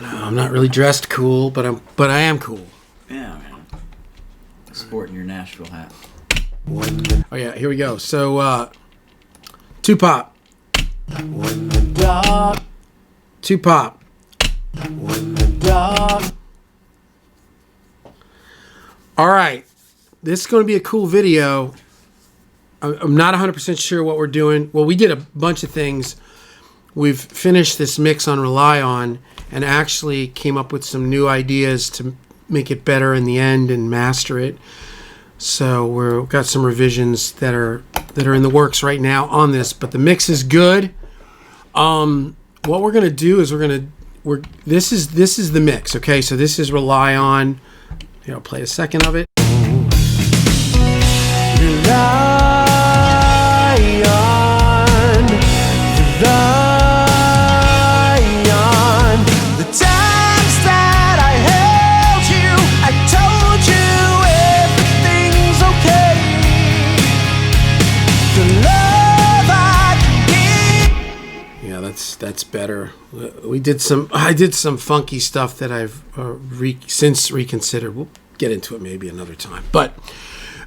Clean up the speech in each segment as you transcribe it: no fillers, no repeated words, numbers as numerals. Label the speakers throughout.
Speaker 1: I'm not really dressed cool, but I am cool.
Speaker 2: Yeah, man. Sporting your Nashville hat.
Speaker 1: Oh yeah, here we go. So, two-pop. When the dog. Two-pop. When the dog. All right, this is going to be a cool video. I'm not 100% sure what we're doing. Well, we did a bunch of things. We've finished this mix on Rely On and actually came up with some new ideas to make it better in the end and master it. So we've got some revisions that are in the works right now on this, but the mix is good. What we're gonna do is this is the mix. Okay, so this is Rely On. Here, I'll play a second of it. That's better. I did some funky stuff that I've since reconsidered. We'll get into it maybe another time. But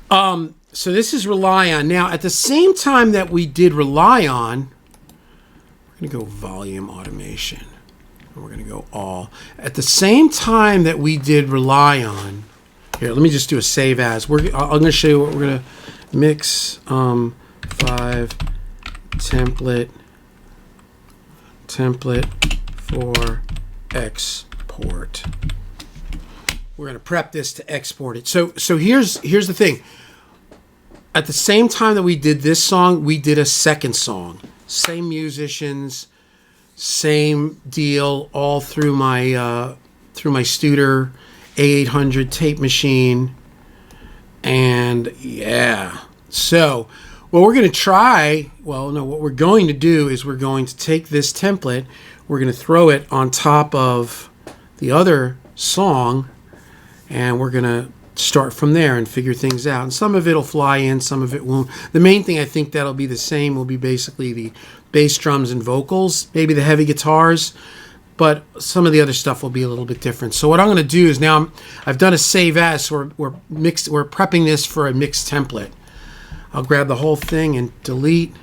Speaker 1: so this is Rely On. Now, at the same time that we did Rely On, we're going to go volume automation. And we're going to go all. At the same time that we did Rely On, here, let me just do a save as. I'm going to show you what we're going to mix 5 template for export. We're going to prep this to export it. So here's the thing. At the same time that we did this song, we did a second song. Same musicians, same deal, all through my Studer A800 tape machine. And yeah. So what we're going to try, what we're going to do is we're going to take this template, we're going to throw it on top of the other song, and we're going to start from there and figure things out. And some of it will fly in, some of it won't. The main thing I think that'll be the same will be basically the bass drums and vocals, maybe the heavy guitars, but some of the other stuff will be a little bit different. So what I'm going to do is now I've done a save as, so we're prepping this for a mixed template. I'll grab the whole thing and delete.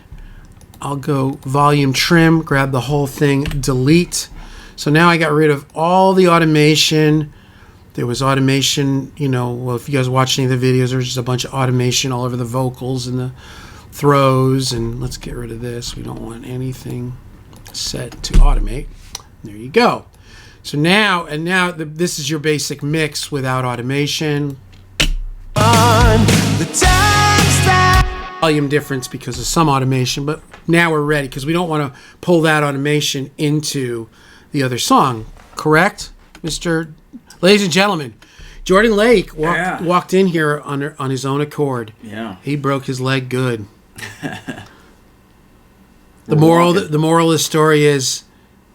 Speaker 1: I'll go volume trim, grab the whole thing, delete. So now I got rid of all the automation. There was automation, if you guys watch any of the videos, there's just a bunch of automation all over the vocals and the throws. And let's get rid of this. We don't want anything set to automate. There you go. So now this is your basic mix without automation. On the volume difference because of some automation, but now we're ready because we don't want to pull that automation into the other song. Correct, Mr. Ladies and gentlemen, Jordan Lake walked in here on his own accord. Yeah, he broke his leg good. The moral of the story is,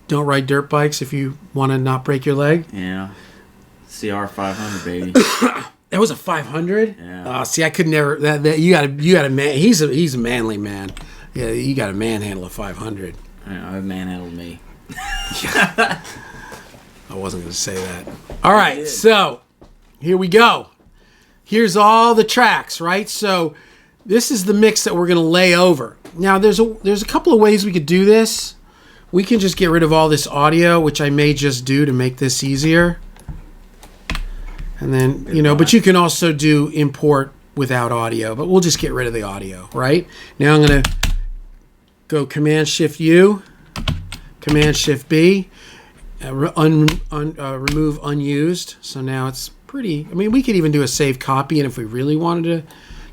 Speaker 1: don't ride dirt bikes if you want to not break your leg.
Speaker 2: Yeah, CR 500, baby.
Speaker 1: That was a 500.
Speaker 2: Yeah.
Speaker 1: See, I could never. That you got a man. He's a manly man. Yeah, you got to manhandle a 500.
Speaker 2: I manhandled me.
Speaker 1: I wasn't going to say that. All right, so here we go. Here's all the tracks, right? So this is the mix that we're going to lay over. Now, there's a couple of ways we could do this. We can just get rid of all this audio, which I may just do to make this easier. And then, but you can also do import without audio, but we'll just get rid of the audio, right? Now I'm going to go Command-Shift-U, Command-Shift-B, remove unused. So now it's pretty, we could even do a save copy, and if we really wanted to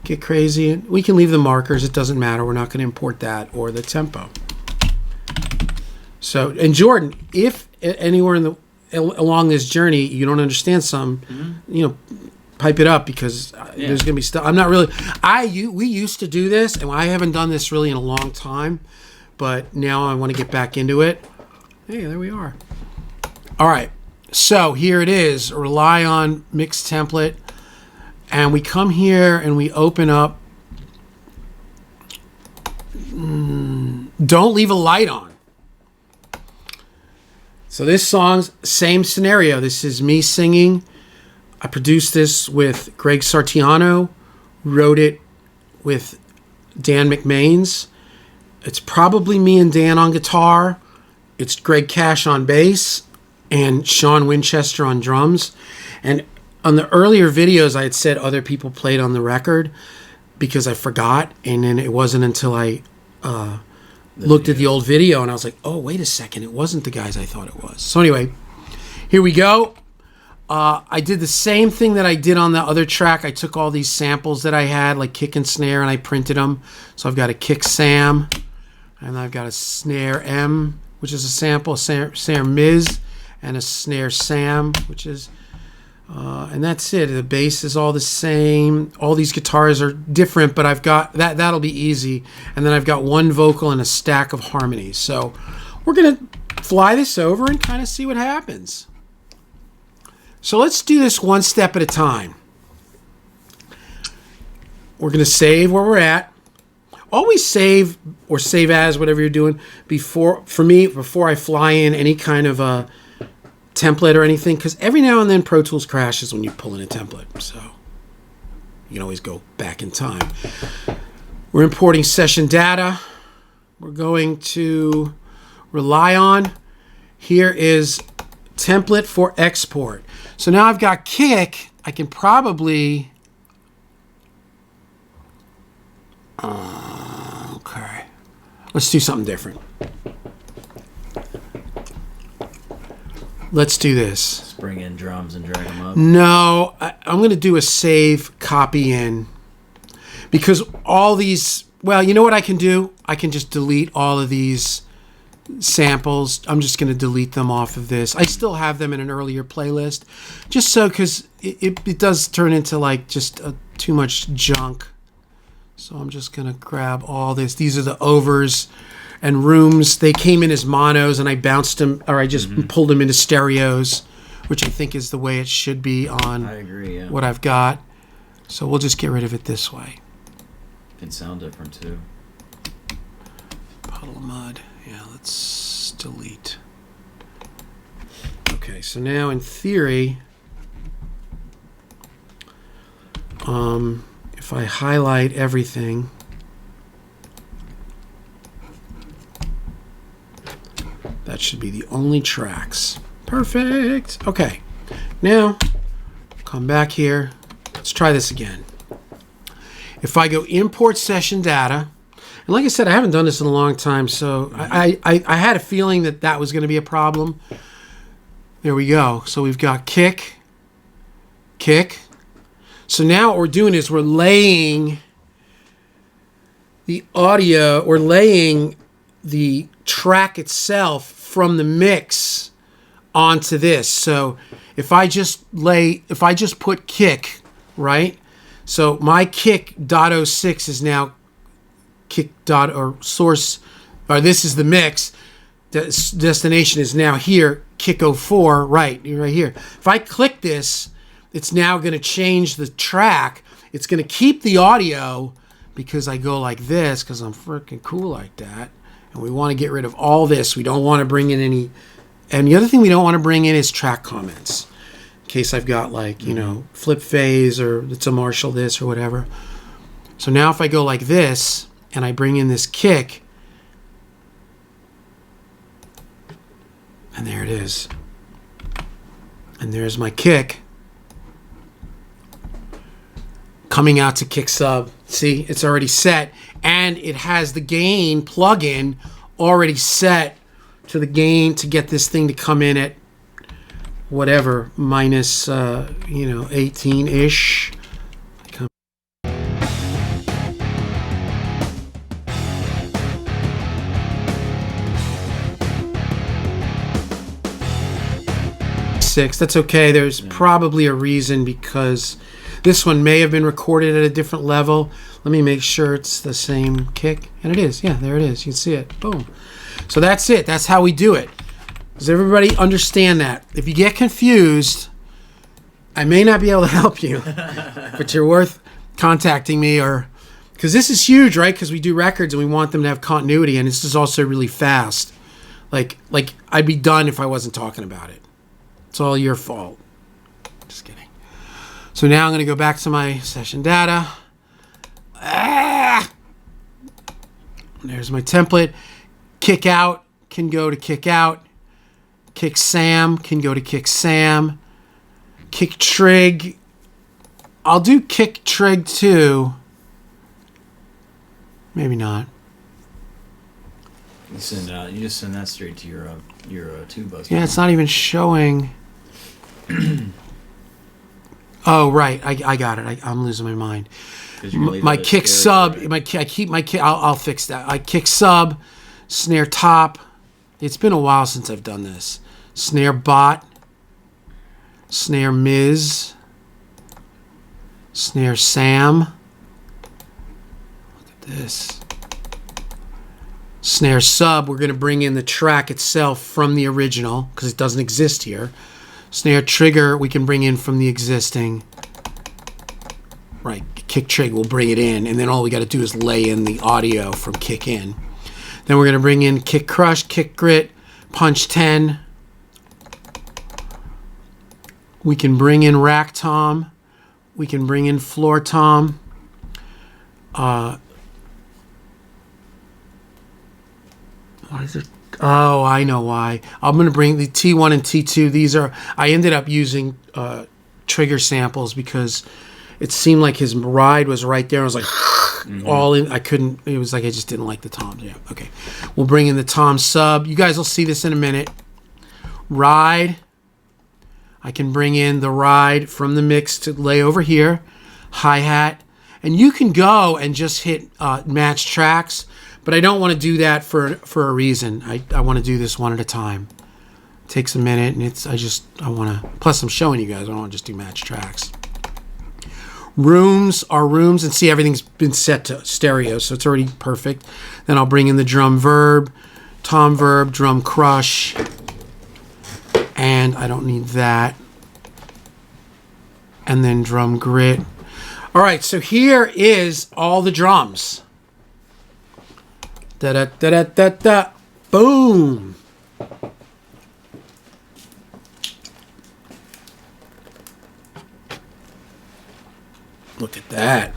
Speaker 1: get crazy, we can leave the markers. It doesn't matter. We're not going to import that or the tempo. So, and Jordan, if anywhere along this journey you don't understand something, pipe it up, because there's gonna be stuff. I'm not really. We used to do this, and I haven't done this really in a long time, but now I want to get back into it. Hey, there we are. All right, so here it is. Rely On mix template, and we come here and we open up. Don't leave a light on. So this song's same scenario. This is me singing. I produced this with Greg Sartiano, wrote it with Dan McMains. It's probably me and Dan on guitar. It's Greg Cash on bass and Sean Winchester on drums. And on the earlier videos, I had said other people played on the record because I forgot. And then it wasn't until I looked at the old video and I was like, oh, wait a second. It wasn't the guys I thought it was. So anyway, here we go. I did the same thing that I did on the other track. I took all these samples that I had, like kick and snare, and I printed them. So I've got a kick Sam, and I've got a snare M, which is a sample, snare Ms, and a snare Sam, which is, and that's it. The bass is all the same. All these guitars are different, but I've got, that'll be easy. And then I've got one vocal and a stack of harmonies. So we're going to fly this over and kind of see what happens. So let's do this one step at a time. We're going to save where we're at. Always save or save as, whatever you're doing, before I fly in any kind of a template or anything, because every now and then Pro Tools crashes when you pull in a template. So you can always go back in time. We're importing session data. We're going to rely on. Here is template for export. So now I've got kick. I can probably okay. Let's do something different. Let's do this.
Speaker 2: Just bring in drums and drag them up.
Speaker 1: No, I'm going to do a save copy in because all these. Well, you know what I can do? I can just delete all of these samples. I'm just going to delete them off of this. I still have them in an earlier playlist, just so, because it does turn into like just too much junk. So I'm just going to grab all this. These are the overs and rooms. They came in as monos and I bounced them, or I just pulled them into stereos, which I think is the way it should be on
Speaker 2: I agree, yeah.
Speaker 1: what I've got. So we'll just get rid of it this way.
Speaker 2: Can sound different too.
Speaker 1: Puddle of mud. Yeah, let's delete. Okay, so now in theory, if I highlight everything, that should be the only tracks. Perfect. Okay, now come back here. Let's try this again. If I go import session data, and like I said, I haven't done this in a long time, so I had a feeling that was going to be a problem. There we go. So we've got kick. So now what we're doing is we're laying the audio, or laying the track itself from the mix onto this. So if I just put kick, right? So my kick .06 is now kick dot or source, or this is the mix. Destination is now here, kick 04, right here. If I click this, it's now going to change the track. It's going to keep the audio because I go like this because I'm freaking cool like that. And we want to get rid of all this. We don't want to bring in any. And the other thing we don't want to bring in is track comments. In case I've got like, flip phase or it's a Marshall this or whatever. So now if I go like this and I bring in this kick, and there it is. And there's my kick coming out to kick sub. See, it's already set, and it has the gain plugin already set to the gain to get this thing to come in at whatever, minus 18-ish. Six. That's okay. There's probably a reason, because this one may have been recorded at a different level. Let me make sure it's the same kick. And it is. Yeah, there it is. You can see it. Boom. So that's it. That's how we do it. Does everybody understand that? If you get confused, I may not be able to help you, but you're worth contacting me, or because this is huge, right? Because we do records and we want them to have continuity, and this is also really fast. Like I'd be done if I wasn't talking about it. It's all your fault. Just kidding. So now I'm going to go back to my session data. There's my template. Kick out can go to kick out. Kick Sam can go to kick Sam. Kick trig. I'll do kick trig too. Maybe not.
Speaker 2: You just send that straight to your two bus.
Speaker 1: Yeah, it's not even showing. Oh right, I got it. I'm losing my mind. My kick sub. Right? I keep my kick. I'll fix that. I kick sub, snare top. It's been a while since I've done this. Snare bot. Snare Miz. Snare Sam. Look at this. Snare sub, we're going to bring in the track itself from the original because it doesn't exist here. Snare trigger, we can bring in from the existing. Right, kick trig, we'll bring it in, and then all we got to do is lay in the audio from kick in. Then we're going to bring in kick crush, kick grit, punch 10. We can bring in rack tom. We can bring in floor tom. Why is it? Oh, I know why. I'm going to bring the T1 and T2. These are, I ended up using trigger samples because it seemed like his ride was right there. I was like, all in. I couldn't, it was like I just didn't like the toms. Yeah, okay. We'll bring in the tom sub. You guys will see this in a minute. Ride. I can bring in the ride from the mix to lay over here. Hi-hat. And you can go and just hit match tracks. But I don't want to do that for a reason. I want to do this one at a time. It takes a minute, and I want to. Plus, I'm showing you guys. I don't want to just do match tracks. Rooms are rooms, and see everything's been set to stereo, so it's already perfect. Then I'll bring in the drum verb, tom verb, drum crush, and I don't need that. And then drum grit. All right, so here is all the drums. Da da da da da da. Boom. Look at that.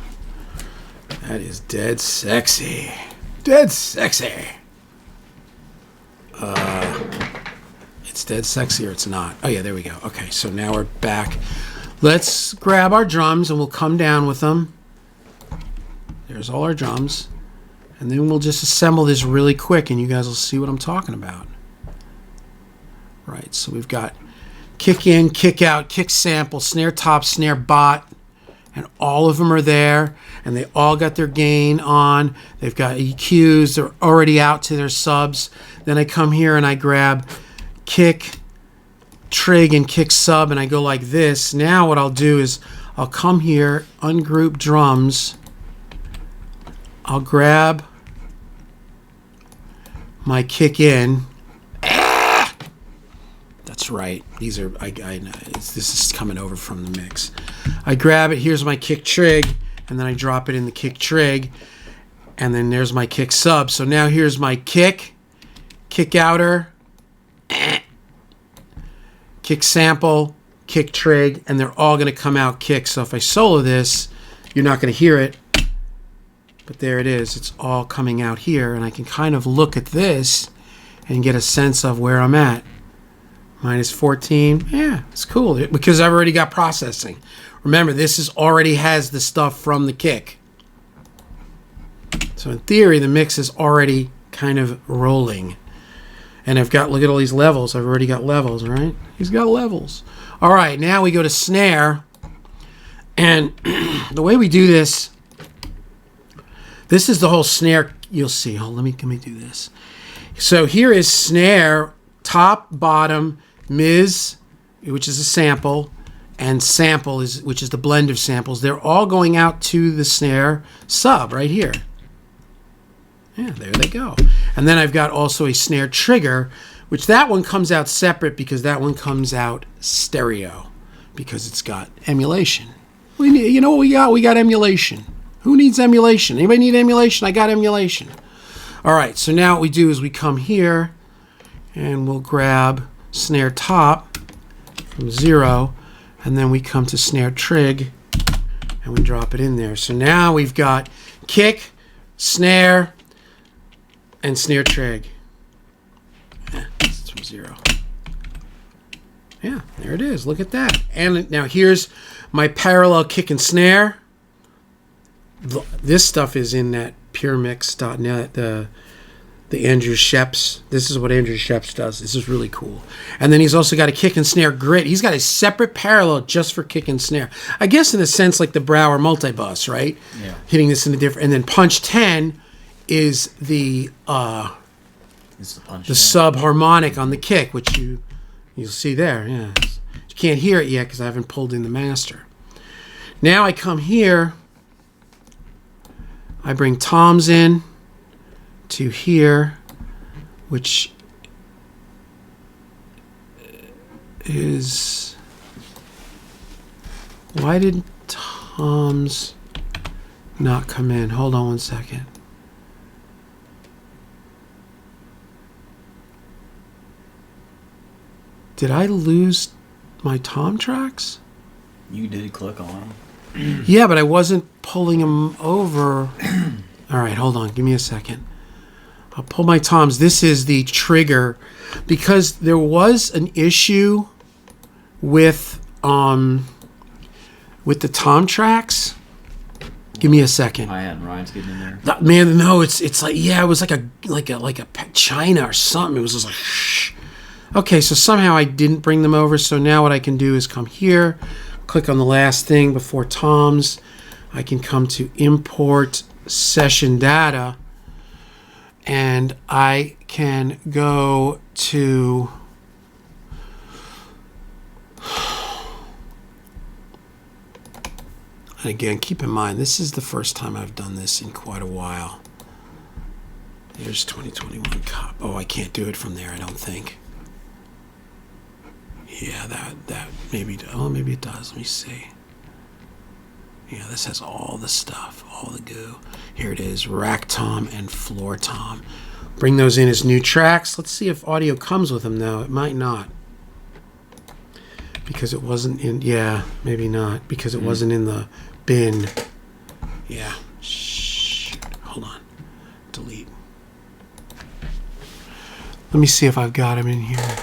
Speaker 1: That is dead sexy. Dead sexy. It's dead sexy or it's not. Oh yeah, there we go. Okay, so now we're back. Let's grab our drums and we'll come down with them. There's all our drums. And then we'll just assemble this really quick and you guys will see what I'm talking about. Right, so we've got kick in, kick out, kick sample, snare top, snare bot, and all of them are there, and they all got their gain on. They've got EQs, they're already out to their subs. Then I come here and I grab kick, trig, and kick sub, and I go like this. Now what I'll do is I'll come here, ungroup drums, I'll grab my kick in. That's right. These are this is coming over from the mix. I grab it. Here's my kick trig, and then I drop it in the kick trig, and then there's my kick sub. So now here's my kick outer, kick sample, kick trig, and they're all going to come out kick. So if I solo this, you're not going to hear it. But there it is. It's all coming out here. And I can kind of look at this and get a sense of where I'm at. Minus 14. Yeah, it's cool. Because I've already got processing. Remember, this already has the stuff from the kick. So in theory, the mix is already kind of rolling. And I've got, look at all these levels. I've already got levels, right? He's got levels. All right, now we go to snare. And the way we do this... This is the whole snare. You'll see. Hold, let me do this. So here is snare, top, bottom, Miz, which is a sample, and sample which is the blend of samples. They're all going out to the snare sub right here. Yeah, there they go. And then I've got also a snare trigger, which that one comes out separate because that one comes out stereo because it's got emulation. You know what we got? We got emulation. Who needs emulation? Anybody need emulation? I got emulation. All right, so now what we do is we come here and we'll grab snare top from 0, and then we come to snare trig, and we drop it in there. So now we've got kick, snare, and snare trig. It's from 0. Yeah, there it is. Look at that. And now here's my parallel kick and snare. This stuff is in that puremix.net, the Andrew Sheps. This is what Andrew Sheps does. This is really cool. And then he's also got a kick and snare grid. He's got a separate parallel just for kick and snare. I guess in a sense like the Brower multibus, right?
Speaker 2: Yeah.
Speaker 1: Hitting this in a different. And then punch 10 is the subharmonic on the kick, which you'll see there. Yeah. You can't hear it yet because I haven't pulled in the master. Now I come here. I bring toms in to here, which is... Why did toms not come in? Hold on one second. Did I lose my tom tracks?
Speaker 2: You did click on them.
Speaker 1: Yeah, but I wasn't pulling them over. All right, hold on. Give me a second. I'll pull my toms. This is the trigger because there was an issue with the tom tracks. Give me a second.
Speaker 2: Hi-hat and Ryan's getting in there.
Speaker 1: Man, no, it's like, yeah, it was like a China or something. It was just like shh. Okay, so somehow I didn't bring them over. So now what I can do is come here, click on the last thing before toms. I can come to import session data, and I can go to and again, keep in mind, this is the first time I've done this in quite a while. Here's 2021 cop. Oh, I can't do it from there, I don't think. Yeah, that maybe, oh, maybe it does. Let me see. Yeah, this has all the stuff, all the goo. Here it is, rack tom and floor tom. Bring those in as new tracks. Let's see if audio comes with them, though. It might not. Because it wasn't in, yeah, maybe not. Because it wasn't in the bin. Yeah, shh, hold on. Delete. Let me see if I've got them in here.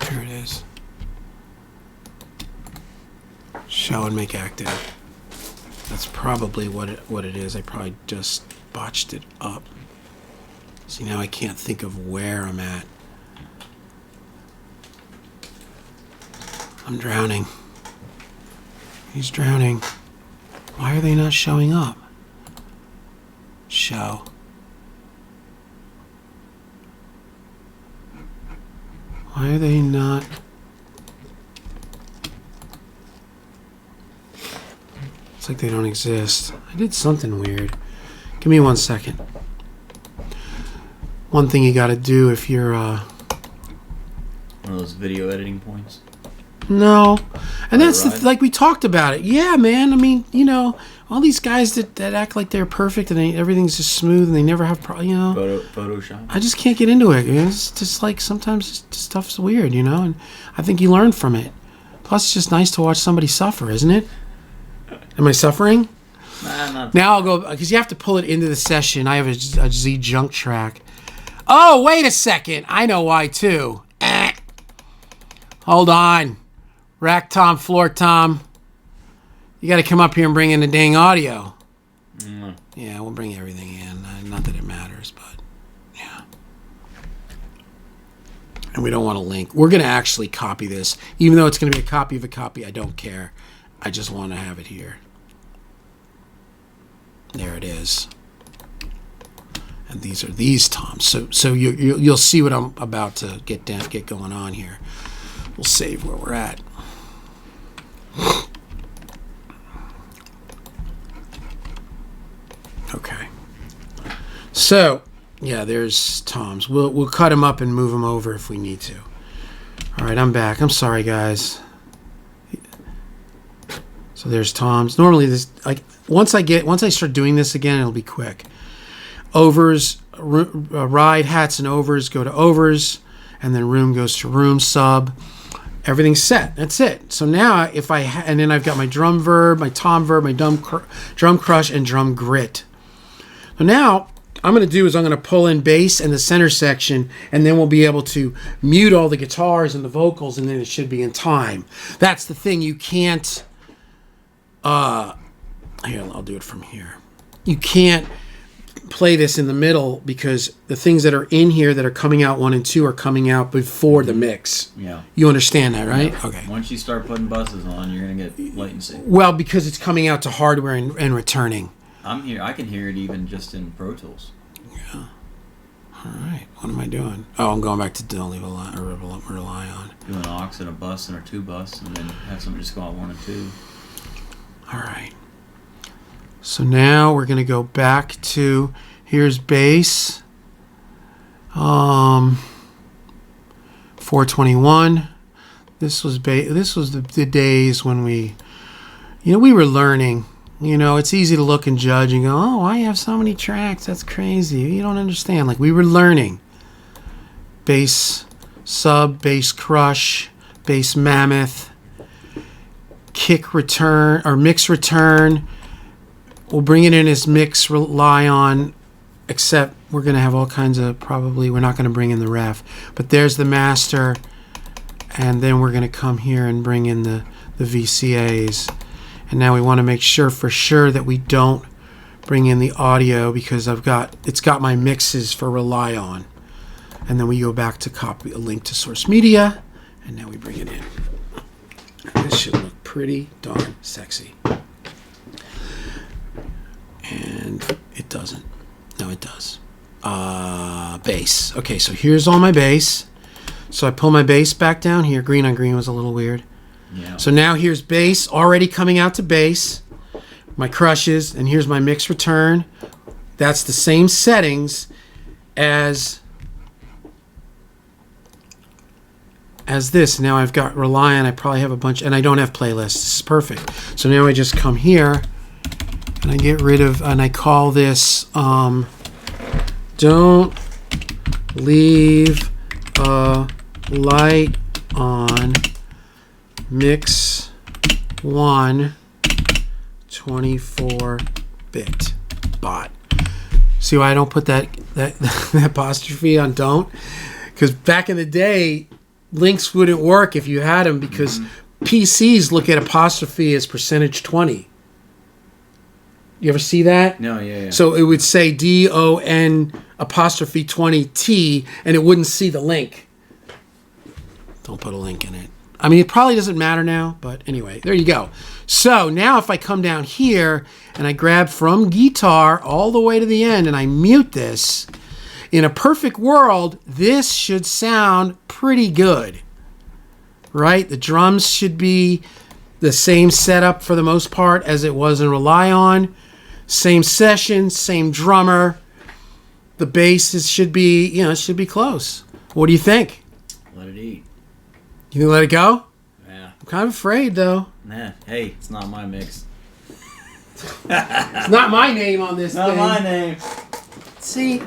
Speaker 1: Here it is. Show and make active. That's probably what it is. I probably just botched it up. See, now I can't think of where I'm at. I'm drowning. He's drowning. Why are they not showing up? Show. Why are they not? It's like they don't exist. I did something weird. Give me 1 second. One thing you gotta do if you're
Speaker 2: one of those video editing points.
Speaker 1: No. And that's
Speaker 2: Right.
Speaker 1: like we talked about it. Yeah, man. I mean, you know, all these guys that act like they're perfect and everything's just smooth and they never have you know.
Speaker 2: Photoshop.
Speaker 1: I just can't get into it. It's just like sometimes stuff's weird, you know, and I think you learn from it. Plus, it's just nice to watch somebody suffer, isn't it? Am I suffering?
Speaker 2: Nah, not.
Speaker 1: Now I'll go, because you have to pull it into the session. I have a Z junk track. Oh, wait a second. I know why, too. Hold on. Rack tom, floor tom. You got to come up here and bring in the dang audio. Yeah, we'll bring everything in. Not that it matters, but yeah. And we don't want to link. We're going to actually copy this. Even though it's going to be a copy of a copy, I don't care. I just want to have it here. There it is. And these are these toms. So you'll see what I'm about to get going on here. We'll save where we're at. Okay. So yeah, there's toms. We'll cut them up and move them over if we need to. All right, I'm back. I'm sorry, guys. So there's toms. Normally this, like once I start doing this again, it'll be quick. Overs ride, hats, and overs go to overs, and then room goes to room, sub. Everything's set. That's it. So now if and then I've got my drum verb, my tom verb, my drum crush, and drum grit. So now I'm going to do is I'm going to pull in bass and the center section, and then we'll be able to mute all the guitars and the vocals, and then it should be in time. That's the thing. You can't... here, I'll do it from here. You can't play this in the middle because the things that are in here that are coming out 1 and 2 are coming out before the mix.
Speaker 2: Yeah.
Speaker 1: You understand that, right?
Speaker 2: Yeah.
Speaker 1: Okay.
Speaker 2: Once you start putting buses on, you're going to get latency.
Speaker 1: Well, because it's coming out to hardware and returning.
Speaker 2: I'm here. I can hear it even just in Pro Tools.
Speaker 1: Yeah. All right. What am I doing? Oh, I'm going back to don't leave a line or rely on.
Speaker 2: Do an aux and a bus and a 2 bus, and then have somebody just go on 1 and 2.
Speaker 1: All right. So now we're going to go back to, here's bass. 421. This was the days when we were learning. It's easy to look and judge and go, oh, I have so many tracks. That's crazy. You don't understand. Like, we were learning. Bass sub, bass crush, bass mammoth, kick return, or mix return. We'll bring it in as mix rely on, except we're going to have all kinds of, probably, we're not going to bring in the ref. But there's the master, and then we're going to come here and bring in the VCAs. And now we want to make sure for sure that we don't bring in the audio because it's got my mixes for rely on. And then we go back to copy a link to source media, and now we bring it in. This should look pretty darn sexy. And it doesn't. No, it does. Bass. Okay, so here's all my bass. So I pull my bass back down here. Green on green was a little weird.
Speaker 2: Yeah.
Speaker 1: So now here's bass already coming out to bass. My crushes, and here's my mix return. That's the same settings as this. Now I've got rely on. I probably have a bunch, and I don't have playlists. This is perfect. So now I just come here and I get rid of, and I call this don't leave a light on mix 1 24-bit bot. See why I don't put that apostrophe on don't? Because back in the day, links wouldn't work if you had them because PCs look at apostrophe as percentage 20. You ever see that?
Speaker 2: No, yeah.
Speaker 1: So it would say DON apostrophe 20T, and it wouldn't see the link. Don't put a link in it. I mean, it probably doesn't matter now, but anyway, there you go. So now if I come down here and I grab from guitar all the way to the end and I mute this, in a perfect world, this should sound pretty good, right? The drums should be the same setup for the most part as it was in Rely On. Same session, same drummer. The bass should be, it should be close. What do you think?
Speaker 2: Let it eat.
Speaker 1: You think let it go?
Speaker 2: Yeah.
Speaker 1: I'm kind of afraid, though.
Speaker 2: Nah, hey, it's not my mix.
Speaker 1: It's not my name on this
Speaker 2: Not
Speaker 1: thing.
Speaker 2: my name.
Speaker 1: See?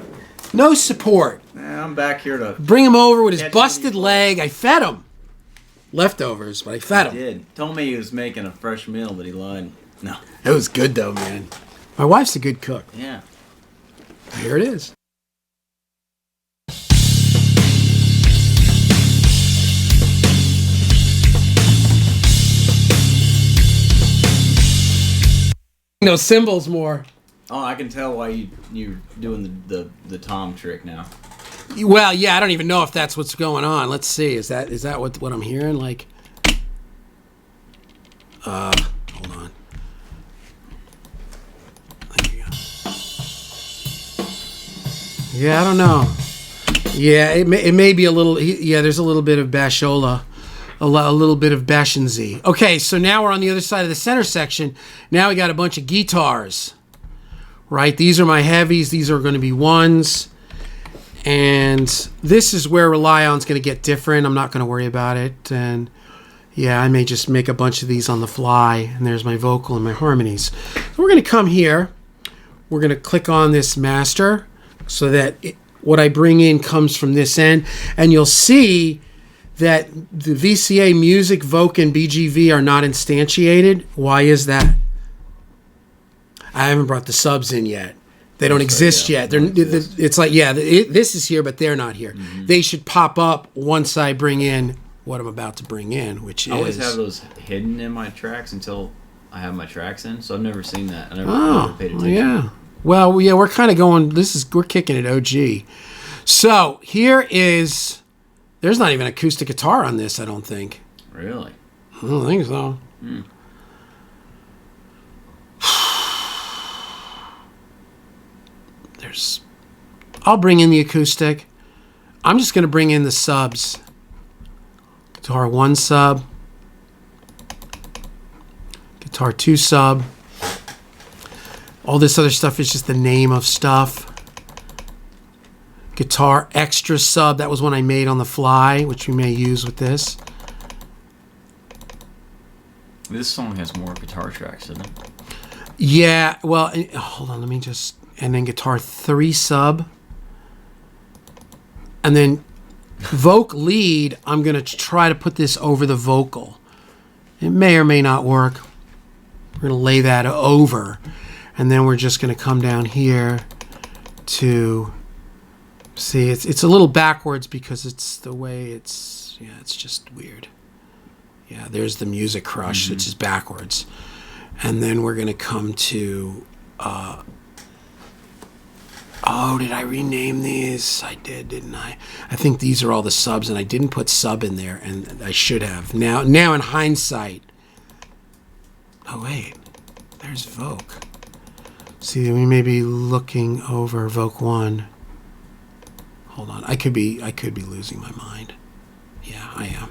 Speaker 1: No support.
Speaker 2: Nah, I'm back here to...
Speaker 1: Bring him over with his
Speaker 2: Catch
Speaker 1: busted
Speaker 2: me.
Speaker 1: leg. I fed him. Leftovers, but I fed him.
Speaker 2: He did. Told me he was making a fresh meal, but he lied. No.
Speaker 1: It was good, though, man. My wife's a good cook.
Speaker 2: Yeah.
Speaker 1: Here it is. Those cymbals more.
Speaker 2: Oh, I can tell why you're doing the tom trick now.
Speaker 1: Well, yeah, I don't even know if that's what's going on. Let's see. Is that what I'm hearing? Like, hold on. There you go. Yeah, I don't know. Yeah, it may be a little. Yeah, there's a little bit of bashola. A little bit of Bashenzi. Okay, so now we're on the other side of the center section. Now we got a bunch of guitars, right? These are my heavies. These are going to be ones. And this is where Rely On's going to get different. I'm not going to worry about it. And yeah, I may just make a bunch of these on the fly. And there's my vocal and my harmonies. So we're going to come here. We're going to click on this master, so that what I bring in comes from this end. And you'll see that the VCA Music, Voc, and BGV are not instantiated. Why is that? I haven't brought the subs in yet. They don't exist yet. It's like, this is here, but they're not here. Mm-hmm. They should pop up once I bring in what I'm about to bring in, which is...
Speaker 2: I always have those hidden in my tracks until I have my tracks in, so I've never seen that. I never paid attention.
Speaker 1: Yeah. Well, yeah, we're kind of going... We're kicking it OG. So, here is... There's not even acoustic guitar on this, I don't think.
Speaker 2: Really?
Speaker 1: I don't think so. Hmm. I'll bring in the acoustic. I'm just going to bring in the subs. Guitar 1 sub. Guitar 2 sub. All this other stuff is just the name of stuff. Guitar extra sub. That was one I made on the fly, which we may use with this.
Speaker 2: This song has more guitar tracks, doesn't it?
Speaker 1: Yeah. Well, hold on. Let me just... And then guitar 3 sub. And then Voc lead, I'm going to try to put this over the vocal. It may or may not work. We're going to lay that over. And then we're just going to come down here to... See, it's a little backwards because it's the way it's... Yeah, it's just weird. Yeah, there's the Music Crush, which is backwards. And then we're going to come to... Oh, did I rename these? I did, didn't I? I think these are all the subs, and I didn't put sub in there, and I should have. Now in hindsight. Oh, wait. There's Voc. See, we may be looking over Voc 1. Hold on. I could be losing my mind. Yeah, I am.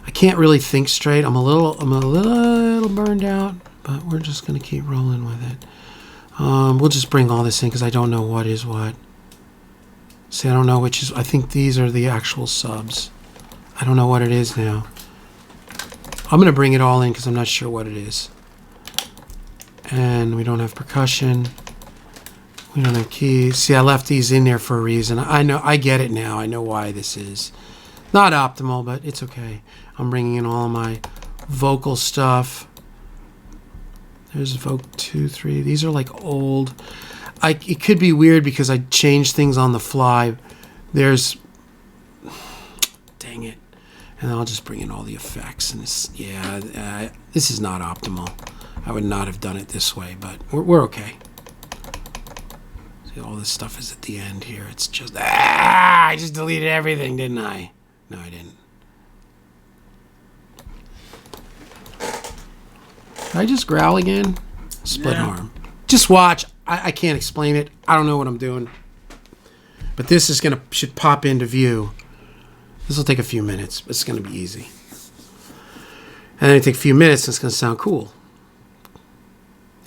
Speaker 1: I can't really think straight. I'm a little burned out, but we're just going to keep rolling with it. We'll just bring all this in because I don't know what is what. See, I don't know which is... I think these are the actual subs. I don't know what it is now. I'm going to bring it all in because I'm not sure what it is. And we don't have percussion. We don't have keys. See, I left these in there for a reason. I know. I get it now. I know why this is. Not optimal, but it's okay. I'm bringing in all of my vocal stuff. There's Voc 2, 3. These are like old. It could be weird because I changed things on the fly. There's... Dang it. And I'll just bring in all the effects. And this, this is not optimal. I would not have done it this way, but we're okay. See, all this stuff is at the end here. It's just... I just deleted everything, didn't I? No, I didn't. Did I just growl again? Split arm. Just watch. I can't explain it. I don't know what I'm doing. But this is should pop into view. This will take a few minutes, but it's going to be easy. And then it take a few minutes, and it's going to sound cool.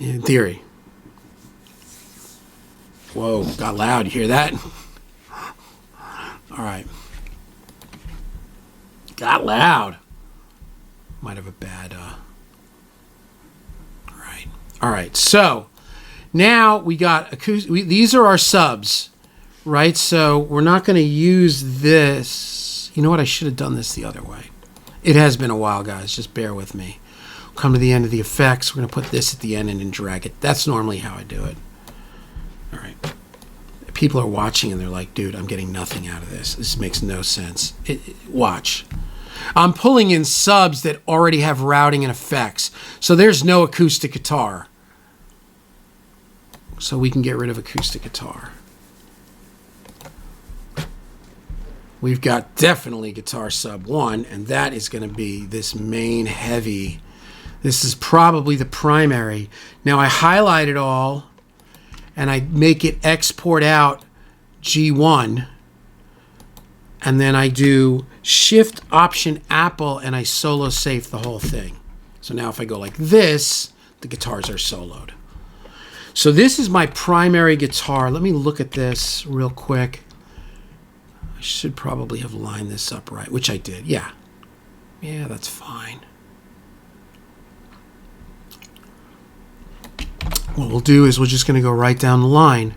Speaker 1: In theory. Whoa, got loud. You hear that? All right. Got loud. Might have a bad... All right, so now we got acoustic. These are our subs, right? So we're not going to use this. You know what? I should have done this the other way. It has been a while, guys. Just bear with me. Come to the end of the effects. We're going to put this at the end and then drag it. That's normally how I do it. All right. People are watching and they're like, dude, I'm getting nothing out of this. This makes no sense. Watch. I'm pulling in subs that already have routing and effects. So there's no acoustic guitar. So we can get rid of acoustic guitar. We've got definitely guitar sub 1, and that is going to be this main heavy. This is probably the primary. Now I highlight it all, and I make it export out G1. And then I do Shift Option Apple and I solo safe the whole thing. So now if I go like this, the guitars are soloed. So this is my primary guitar. Let me look at this real quick. I should probably have lined this up right, which I did. Yeah. Yeah, that's fine. What we'll do is we're just going to go right down the line.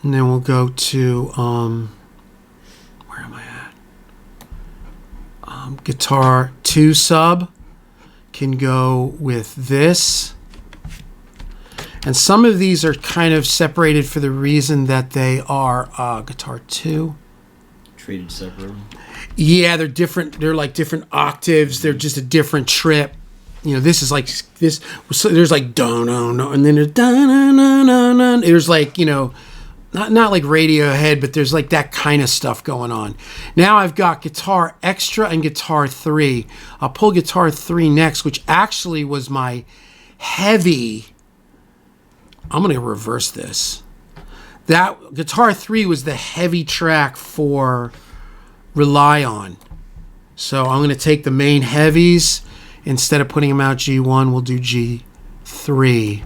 Speaker 1: And then we'll go to, where am I at? Guitar 2 sub can go with this. And some of these are kind of separated for the reason that they are guitar 2.
Speaker 2: Treated separately.
Speaker 1: Yeah, they're different. They're like different octaves. They're just a different trip. You know, this is like this. So there's like do no no, and then there's da na na na na. There's like, you know, not like Radiohead, but there's like that kind of stuff going on. Now I've got guitar extra and guitar 3. I'll pull guitar 3 next, which actually was my heavy. I'm gonna reverse this. That guitar 3 was the heavy track for Rely On. So I'm going to take the main heavies. Instead of putting them out G1, we'll do G3.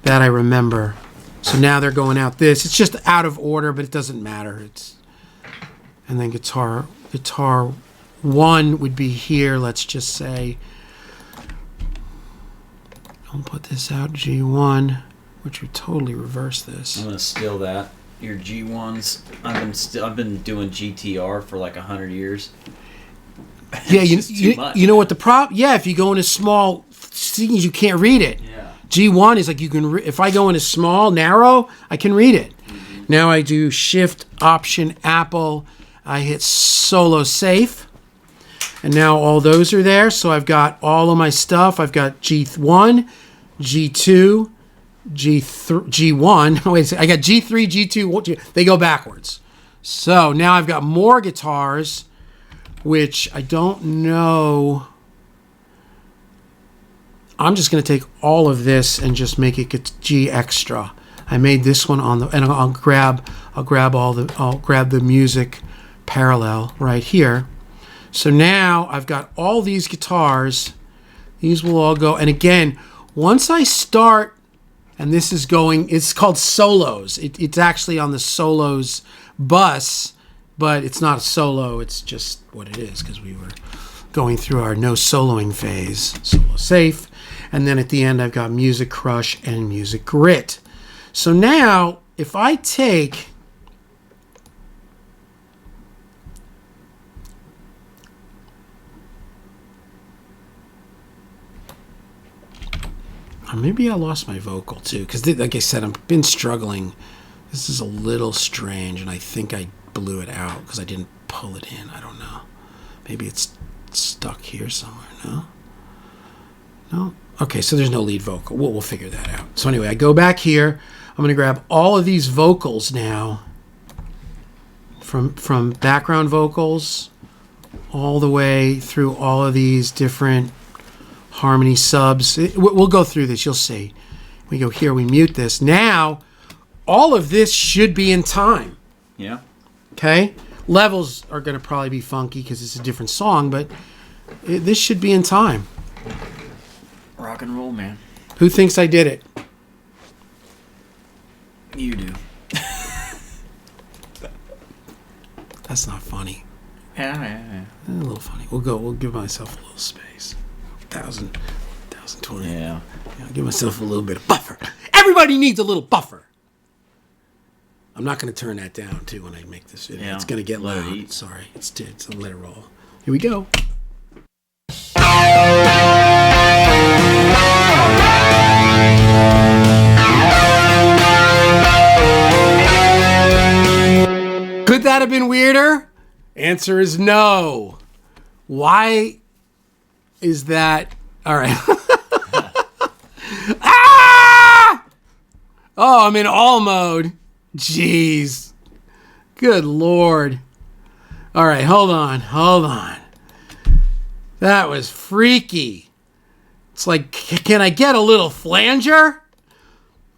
Speaker 1: That I remember. So now they're going out this. It's just out of order, but it doesn't matter. And then guitar 1 would be here, let's just say. I'll put this out G1, which would totally reverse this.
Speaker 2: I'm gonna steal that. Your G1s. I've been doing GTR for like 100 years.
Speaker 1: Yeah, you know what the problem? Yeah, if you go into small scenes, you can't read it.
Speaker 2: Yeah.
Speaker 1: G1 is like you can. If I go into small, narrow, I can read it. Mm-hmm. Now I do Shift Option Apple. I hit Solo Safe, and now all those are there. So I've got all of my stuff. I've got G1, G2. G1. Wait a second. I got G3, G2. They go backwards. So now I've got more guitars, which I don't know. I'm just going to take all of this and just make it G extra. I made this one on the, and I'll grab the music parallel right here. So now I've got all these guitars. These will all go. And again, once I start. And this is going, it's called solos. It's actually on the solos bus, but it's not a solo. It's just what it is because we were going through our no soloing phase. Solo safe. And then at the end, I've got Music Crush and Music Grit. So now, if I take... Maybe I lost my vocal too, because like I said, I've been struggling. This is a little strange, and I think I blew it out because I didn't pull it in. I don't know. Maybe it's stuck here somewhere. No? Okay, so there's no lead vocal. We'll figure that out. So anyway, I go back here. I'm going to grab all of these vocals now from background vocals all the way through all of these different harmony subs. We'll go through this. You'll see. We go here. We mute this. Now, all of this should be in time.
Speaker 2: Yeah.
Speaker 1: Okay? Levels are going to probably be funky because it's a different song, but this should be in time.
Speaker 2: Rock and roll, man.
Speaker 1: Who thinks I did it?
Speaker 2: You do.
Speaker 1: That's not funny.
Speaker 2: Yeah.
Speaker 1: A little funny. We'll give myself a little space. 1,020.
Speaker 2: Yeah.
Speaker 1: I'll give myself a little bit of buffer. Everybody needs a little buffer. I'm not going to turn that down, too, when I make this video.
Speaker 2: Yeah.
Speaker 1: It's going to get
Speaker 2: Let it
Speaker 1: loud.
Speaker 2: eat.
Speaker 1: Sorry. It's a let it roll. Here we go. Could that have been weirder? Answer is no. Why is that? All right. Ah! Oh, I'm in all mode. Jeez. Good Lord. All right, hold on. That was freaky. It's like, can I get a little flanger?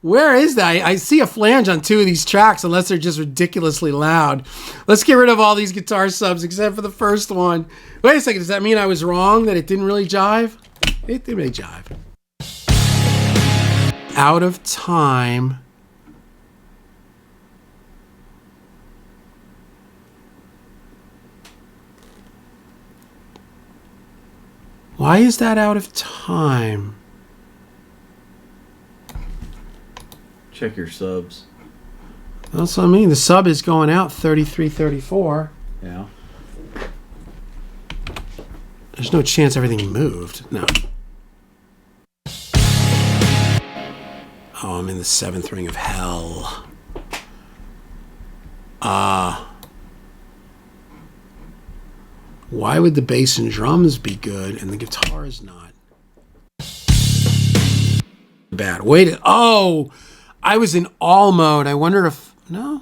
Speaker 1: Where is that? I see a flange on two of these tracks, unless they're just ridiculously loud. Let's get rid of all these guitar subs, except for the first one. Wait a second, does that mean I was wrong, that it didn't really jive? It didn't really jive. Out of time. Why is that out of time?
Speaker 2: Check your subs.
Speaker 1: That's what I mean. The sub is going out 33-34.
Speaker 2: Yeah.
Speaker 1: There's no chance everything moved. No. Oh, I'm in the 7th ring of hell. Why would the bass and drums be good and the guitar is not? Bad. Wait. Oh, I was in all mode. I wonder if... No?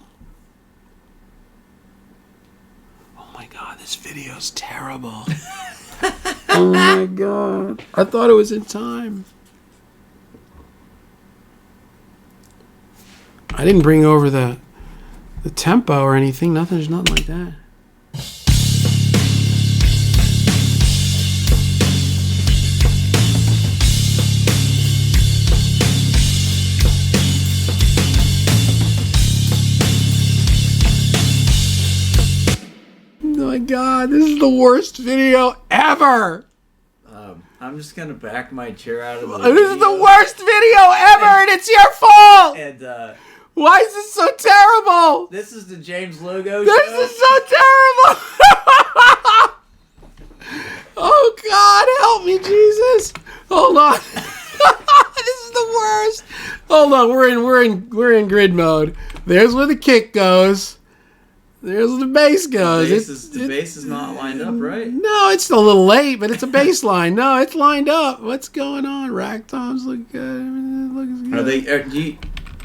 Speaker 1: Oh my God, this video's terrible. Oh my God. I thought it was in time. I didn't bring over the tempo or anything. Nothing. There's nothing like that. Oh my God, this is the worst video ever.
Speaker 2: I'm just gonna back my chair out of the
Speaker 1: This is the worst video ever, and it's your fault.
Speaker 2: And
Speaker 1: why is this so terrible?
Speaker 2: this is the James Logo
Speaker 1: This
Speaker 2: show.
Speaker 1: is so terrible. Oh God, help me, Jesus! Hold on. This is the worst. Hold on, we're in grid mode. There's where the kick goes. There's where the bass goes.
Speaker 2: The bass is not lined up, right?
Speaker 1: No, it's a little late, but it's a bass line. No, it's lined up. What's going on? Rack toms look good. Everything looks good.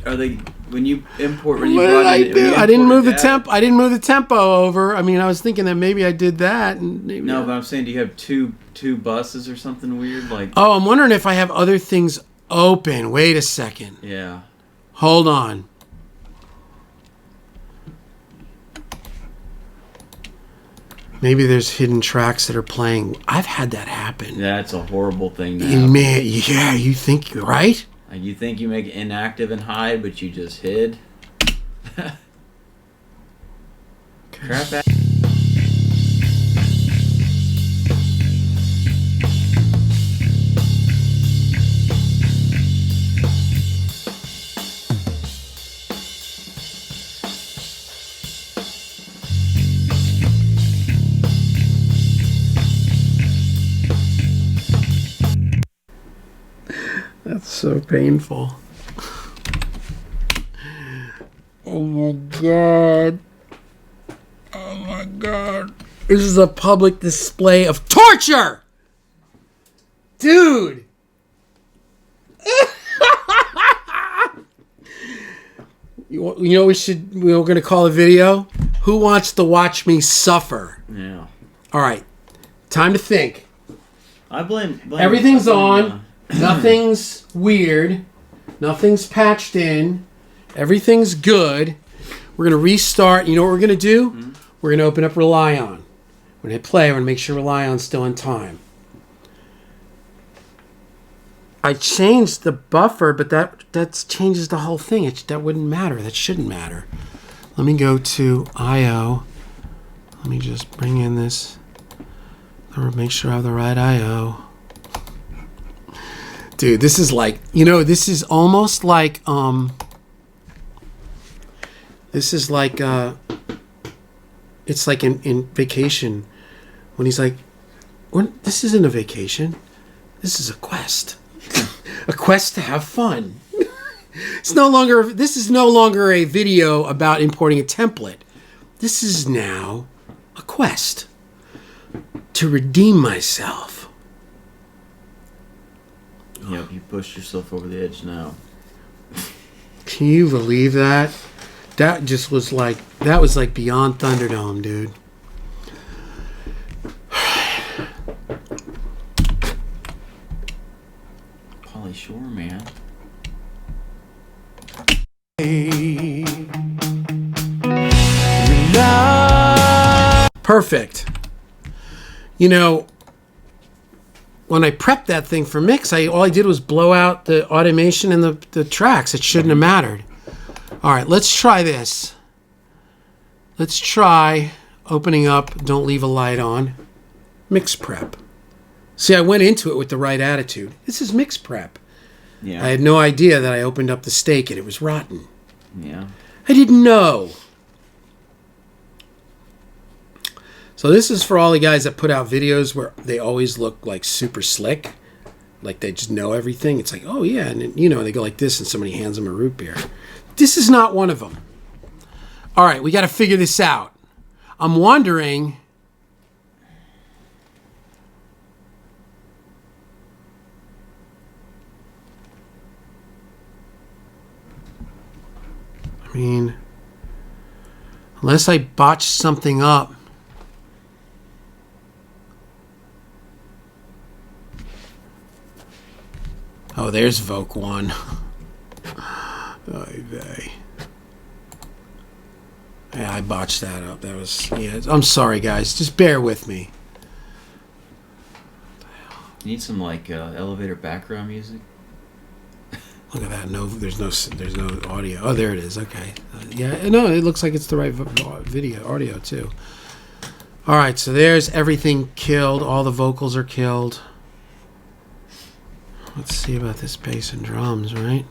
Speaker 2: Are they when you import when you
Speaker 1: What
Speaker 2: brought
Speaker 1: did I
Speaker 2: in, when
Speaker 1: do?
Speaker 2: you
Speaker 1: I didn't move the
Speaker 2: imported
Speaker 1: temp. I didn't move the tempo over. I mean, I was thinking that maybe I did that. And maybe
Speaker 2: No, but I'm saying, do you have two buses or something weird? Like,
Speaker 1: oh, I'm wondering if I have other things open. Wait a second.
Speaker 2: yeah.
Speaker 1: Hold on. Maybe there's hidden tracks that are playing. I've had that happen.
Speaker 2: That's a horrible thing to
Speaker 1: You
Speaker 2: happen.
Speaker 1: man, yeah, you think you're right?
Speaker 2: Like, you think you make it inactive and hide, but you just hid. Crap.
Speaker 1: That's so painful. Oh my God. Oh my God. This is a public display of torture! Dude! You know we're going to call a video? Who wants to watch me suffer?
Speaker 2: Yeah.
Speaker 1: All right. Time to think.
Speaker 2: I blame
Speaker 1: Everything's on. Nothing's weird. Nothing's patched in. Everything's good. We're going to restart. You know what we're going to do? Mm-hmm. We're going to open up Rely On. We're going to hit play. We're going to make sure Rely On's still in time. I changed the buffer, but that changes the whole thing. That wouldn't matter. That shouldn't matter. Let me go to I/O. Let me just bring in this. Make sure I have the right I/O. Dude, this is like, this is almost like, this is like, it's like in Vacation when he's like, this isn't a vacation. This is a quest. A quest to have fun. This is no longer a video about importing a template. This is now a quest to redeem myself.
Speaker 2: Yep, you pushed yourself over the edge now.
Speaker 1: Can you believe that? That was like beyond Thunderdome, dude.
Speaker 2: Pauly Shore, man.
Speaker 1: Perfect. When I prepped that thing for mix, all I did was blow out the automation and the tracks. It shouldn't have mattered. All right, let's try this. Let's try opening up Don't Leave a Light On. Mix prep. See, I went into it with the right attitude. This is mix prep.
Speaker 2: Yeah.
Speaker 1: I had no idea that I opened up the steak and it was rotten.
Speaker 2: Yeah.
Speaker 1: I didn't know. So this is for all the guys that put out videos where they always look like super slick. Like they just know everything. It's like, oh yeah. And you know, they go like this and somebody hands them a root beer. This is not one of them. All right, we got to figure this out. I'm wondering... I mean, unless I botched something up. Oh, there's Voc 1. Oy vey. Yeah, I botched that up. That was... Yeah, I'm sorry, guys. Just bear with me.
Speaker 2: You need some, like, elevator background music?
Speaker 1: Look at that. No, there's no audio. Oh, there it is. Okay. Yeah, no, it looks like it's the right audio, too. All right, so there's everything killed. All the vocals are killed. Let's see about this bass and drums, right?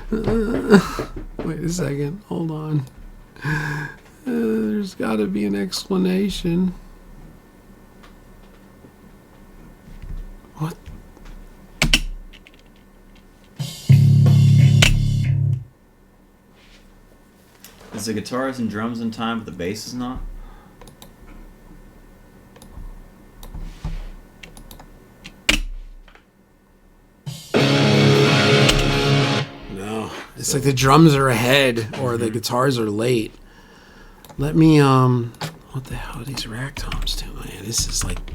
Speaker 1: Wait a second. Hold on. There's got to be an explanation. What?
Speaker 2: Is the guitars and drums in time, but the bass is not?
Speaker 1: No. It's like the drums are ahead or the guitars are late. Let me, what the hell are these rack toms doing? Man,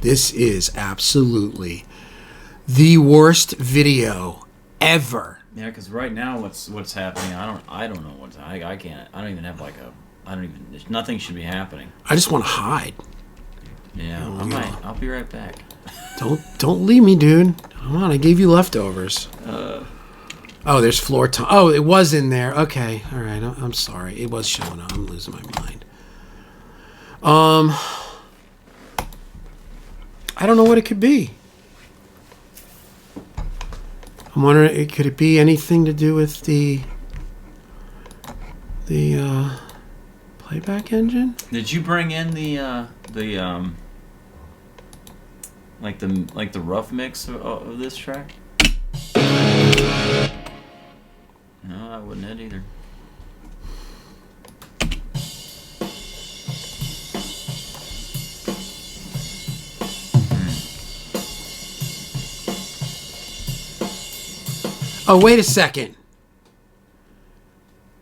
Speaker 1: this is absolutely the worst video ever.
Speaker 2: Yeah, because right now, what's happening? I don't know what's. I can't. I don't even have like a. I don't even. Nothing should be happening.
Speaker 1: I just want to hide.
Speaker 2: Yeah, I'll be right back.
Speaker 1: Don't leave me, dude. Come on, I gave you leftovers. Oh, there's floor tom. Oh, it was in there. Okay, all right. I'm sorry. It was showing up. I'm losing my mind. I don't know what it could be. I'm wondering, could it be anything to do with the playback engine?
Speaker 2: Did you bring in the rough mix of this track? No, that wasn't it either.
Speaker 1: Oh, wait a second.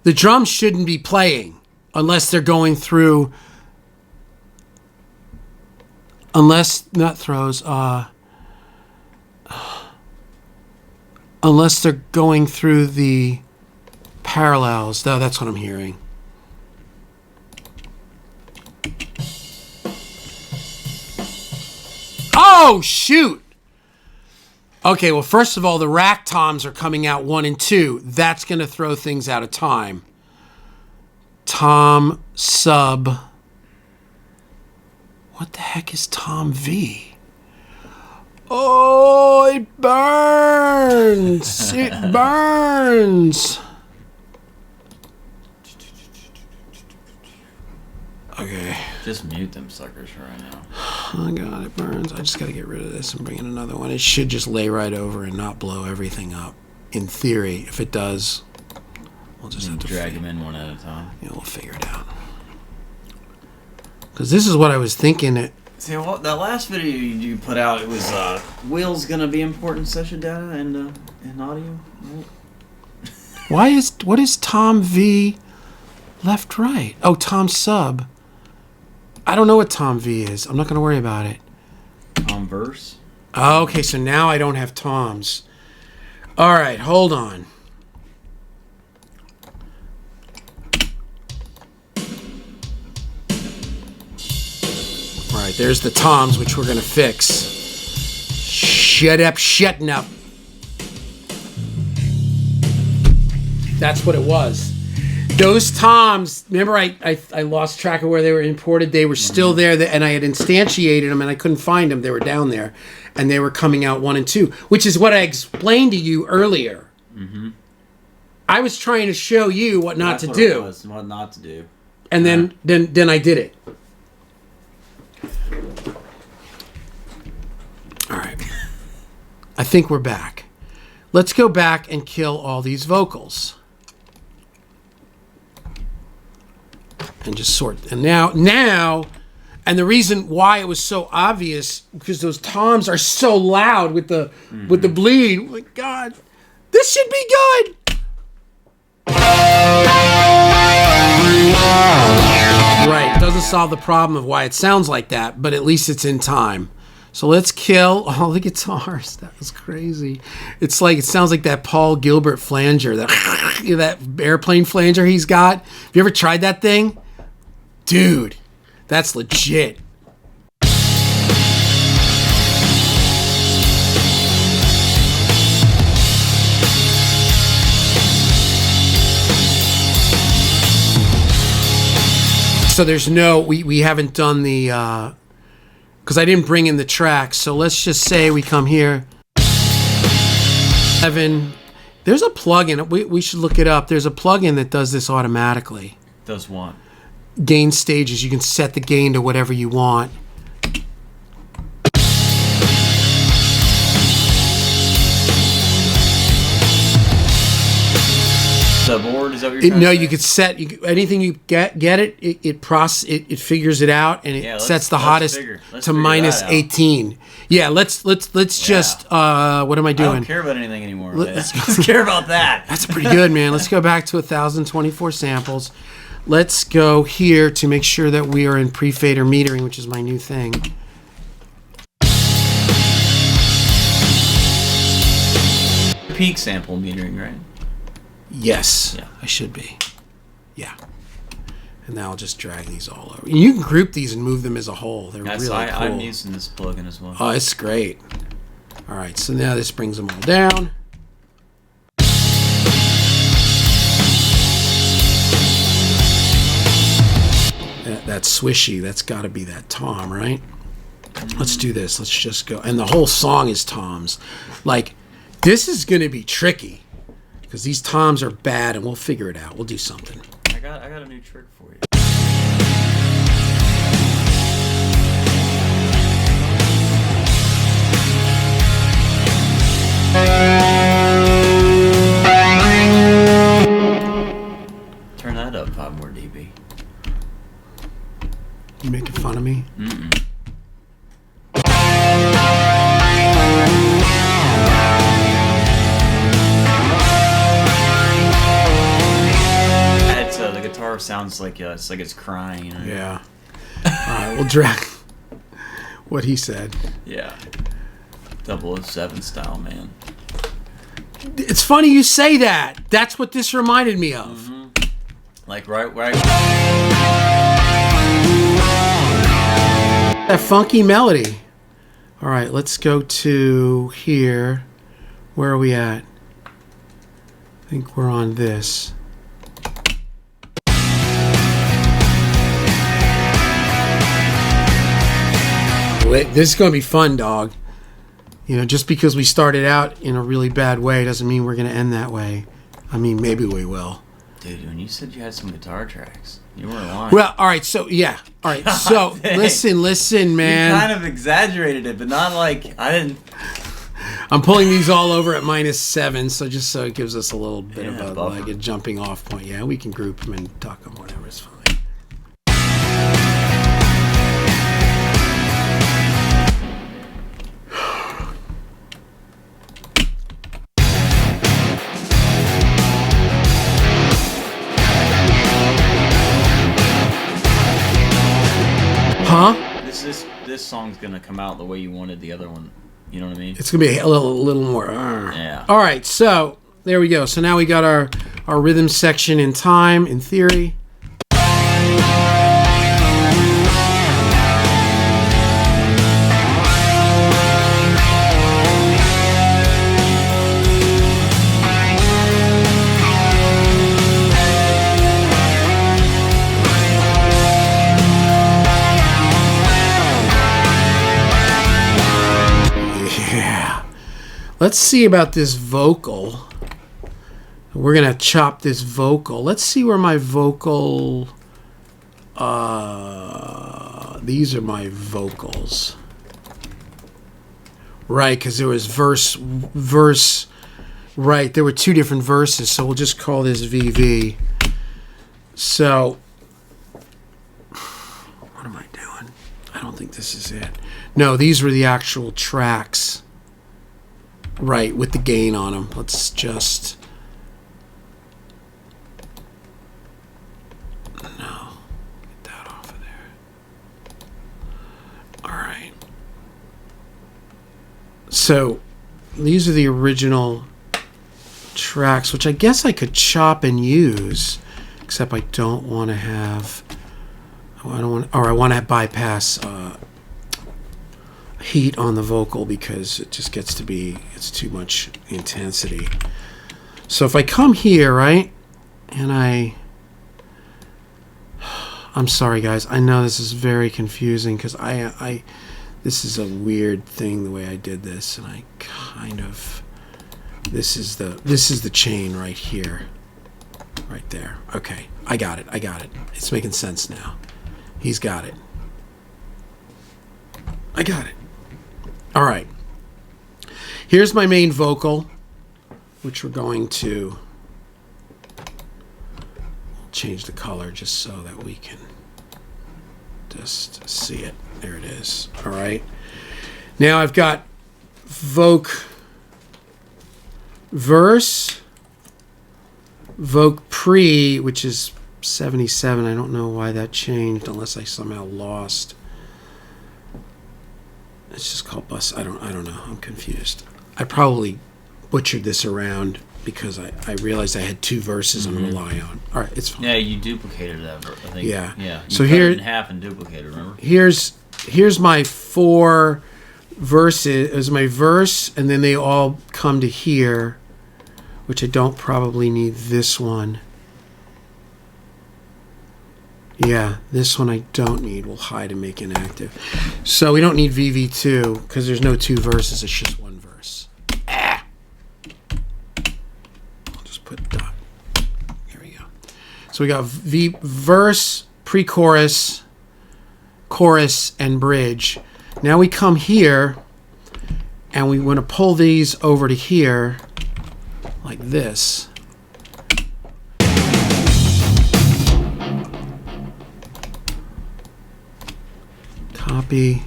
Speaker 1: The drums shouldn't be playing unless they're going through... Unless they're going through the parallels. No, that's what I'm hearing. Oh, shoot! Okay, well, first of all, the rack toms are coming out 1 and 2. That's going to throw things out of time. Tom sub. What the heck is Tom V? Oh, it burns. It burns. Okay.
Speaker 2: Just mute them suckers right now.
Speaker 1: Oh god, it burns. I just gotta get rid of this and bring in another one. It should just lay right over and not blow everything up. In theory, if it does, we'll just have to
Speaker 2: drag them in one at a time.
Speaker 1: Yeah, we'll figure it out. Because this is what I was thinking.
Speaker 2: See, that last video you put out, it was wheels gonna be important session data and audio. Right?
Speaker 1: What is Tom V left right? Oh, Tom sub. I don't know what Tom V is. I'm not going to worry about it.
Speaker 2: Tom verse.
Speaker 1: Oh, okay, so now I don't have Toms. All right, hold on. All right, there's the Toms, which we're going to fix. Shut up, shutting up. That's what it was. Those toms, remember I lost track of where they were imported. They were still there, and I had instantiated them, and I couldn't find them. They were down there, and they were coming out 1 and 2, which is what I explained to you earlier. Mm-hmm. I was trying to show you what not to do.
Speaker 2: What not to do.
Speaker 1: And then I did it. All right. I think we're back. Let's go back and kill all these vocals. And just sort. And now, and the reason why it was so obvious, because those toms are so loud with the bleed. Oh my God, this should be good. Right, doesn't solve the problem of why it sounds like that, but at least it's in time. So let's kill all the guitars. That was crazy. It sounds like that Paul Gilbert flanger, that airplane flanger he's got. Have you ever tried that thing? Dude, that's legit. So there's no, we haven't done the, because I didn't bring in the tracks. So let's just say we come here. 7. There's a plugin. We should look it up. There's a plugin that does this automatically.
Speaker 2: Does what?
Speaker 1: Gain stages. You can set the gain to whatever you want.
Speaker 2: Board, is that what you're trying
Speaker 1: No,
Speaker 2: to say?
Speaker 1: you could set anything you get it figures it out, and it sets the hottest to minus 18. Yeah, let's just what am I doing?
Speaker 2: I don't care about anything anymore. Let's care about that.
Speaker 1: That's pretty good, man. Let's go back to 1024 samples. Let's go here to make sure that we are in pre-fader metering, which is my new thing.
Speaker 2: Peak sample metering, right?
Speaker 1: Yes,
Speaker 2: yeah.
Speaker 1: I should be. Yeah. And now I'll just drag these all over. You can group these and move them as a whole. They're really cool.
Speaker 2: I'm using this plugin as well.
Speaker 1: Oh, it's great. All right, so now this brings them all down. That's swishy. That's got to be that tom, right? Let's do this. Let's just go. And the whole song is toms. Like, this is going to be tricky. Because these toms are bad, and we'll figure it out. We'll do something.
Speaker 2: I got a new trick for you. Turn that up 5 more dB.
Speaker 1: You making fun of me?
Speaker 2: Mm-mm. The guitar sounds like it's crying. You know?
Speaker 1: Yeah. All right, we'll drag what he said.
Speaker 2: Yeah. 007 style, man.
Speaker 1: It's funny you say that. That's what this reminded me of.
Speaker 2: Mm-hmm. Like right.
Speaker 1: That funky melody. All right, let's go to here. Where are we at? I think we're on this. This is going to be fun, dog. You know, just because we started out in a really bad way doesn't mean we're going to end that way. I mean, maybe we will.
Speaker 2: Dude, when you said you had some guitar tracks, you weren't lying.
Speaker 1: Well, all right, so, yeah. All right, so, listen, man.
Speaker 2: You kind of exaggerated it, but not like, I didn't...
Speaker 1: I'm pulling these all over at -7, so just so it gives us a little bit of a,
Speaker 2: buffer.
Speaker 1: like a jumping off point. Yeah, we can group them and tuck them, whatever, it's fine. Huh?
Speaker 2: This song's gonna come out the way you wanted the other one. You know what I mean?
Speaker 1: It's gonna be a little more.
Speaker 2: Yeah.
Speaker 1: All right, so there we go. So now we got our rhythm section in time, in theory. Let's see about this vocal. We're going to chop this vocal. Let's see where my vocal... these are my vocals. Right, because there was verse... Right, there were two different verses, so we'll just call this VV. So... What am I doing? I don't think this is it. No, these were the actual tracks. Right, with the gain on them. Let's just... No. Get that off of there. Alright. So, these are the original tracks, which I guess I could chop and use, except I don't want to have... I want to bypass heat on the vocal because it just gets to be, it's too much intensity. So if I come here, right, and I'm sorry guys, I know this is very confusing because this is a weird thing the way I did this, and I kind of, this is the chain right here, right there. Okay, I got it. It's making sense now. He's got it. I got it. All right. Here's my main vocal, which we're going to change the color just so that we can just see it. There it is. All right. Now I've got verse, voc pre, which is 77. I don't know why that changed unless I somehow lost. It's just called bus. I don't know. I'm confused. I probably butchered this around because I realized I had two verses I'm rely on. All right, it's fine.
Speaker 2: Yeah, you duplicated that. I think.
Speaker 1: Yeah.
Speaker 2: Yeah. You
Speaker 1: so
Speaker 2: cut
Speaker 1: here
Speaker 2: it in half and duplicated. Remember?
Speaker 1: Here's my 4 verses. Is my verse, and then they all come to here, which I don't probably need this one. Yeah, this one I don't need. We'll hide and make inactive. So we don't need VV2 because there's no 2 verses. It's just 1 verse. I'll just put dot. Here we go. So we got verse, pre-chorus, chorus, and bridge. Now we come here, and we want to pull these over to here, like this. Copy,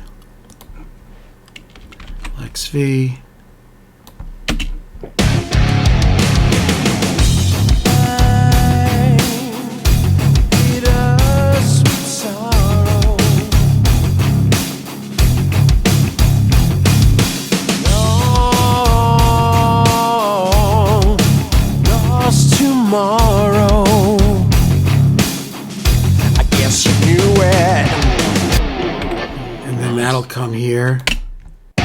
Speaker 1: Lex V. That'll come here. I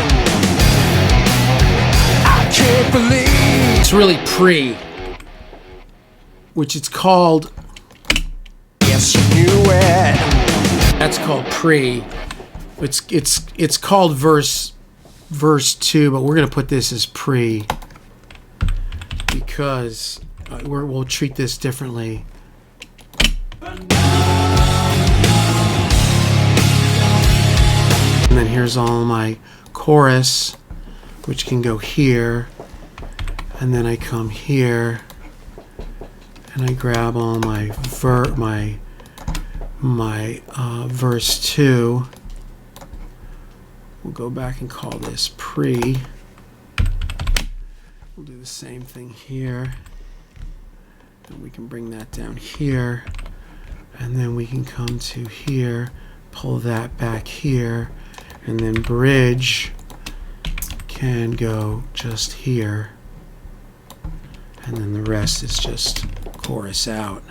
Speaker 1: can't believe it's really pre, which it's called. Yes, you knew it. That's called pre. It's called verse 2, but we're gonna put this as pre because we'll treat this differently. And then here's all my chorus, which can go here, and then I come here, and I grab all my verse 2. We'll go back and call this pre. We'll do the same thing here, and we can bring that down here, and then we can come to here, pull that back here. And then bridge can go just here. And then the rest is just chorus out.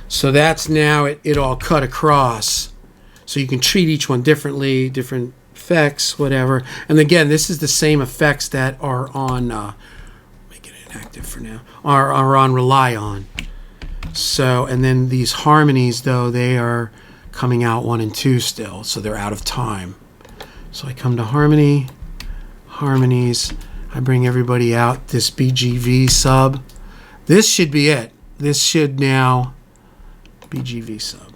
Speaker 1: So that's now it all cut across. So you can treat each one differently, different effects, whatever. And again, this is the same effects that are on, make it inactive for now, are on Rely On. So, and then these harmonies, though, they are coming out 1 and 2 still, so they're out of time. So I come to harmony, harmonies, I bring everybody out this BGV sub. This should be it. This should now BGV sub.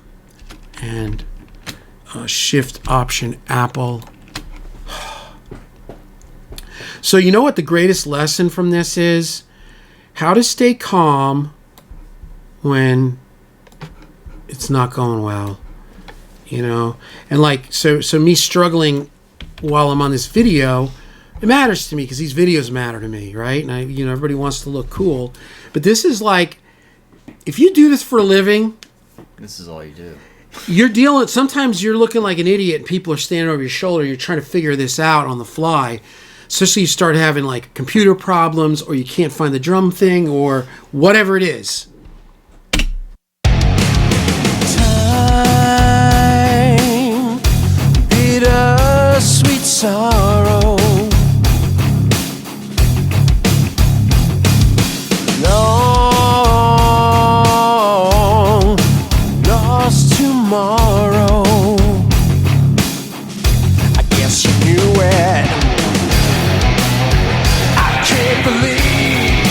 Speaker 1: And Shift Option Apple. So you know what the greatest lesson from this is? How to stay calm when it's not going well. You know? And like, so me struggling while I'm on this video, it matters to me because these videos matter to me, right? And everybody wants to look cool. But this is like, if you do this for a living,
Speaker 2: this is all you do.
Speaker 1: You're dealing, sometimes you're looking like an idiot and people are standing over your shoulder. You're trying to figure this out on the fly. Especially you start having like computer problems or you can't find the drum thing or whatever it is.
Speaker 3: Time, bitter sweet sorrow. Long lost tomorrow. I guess you knew it. Can't believe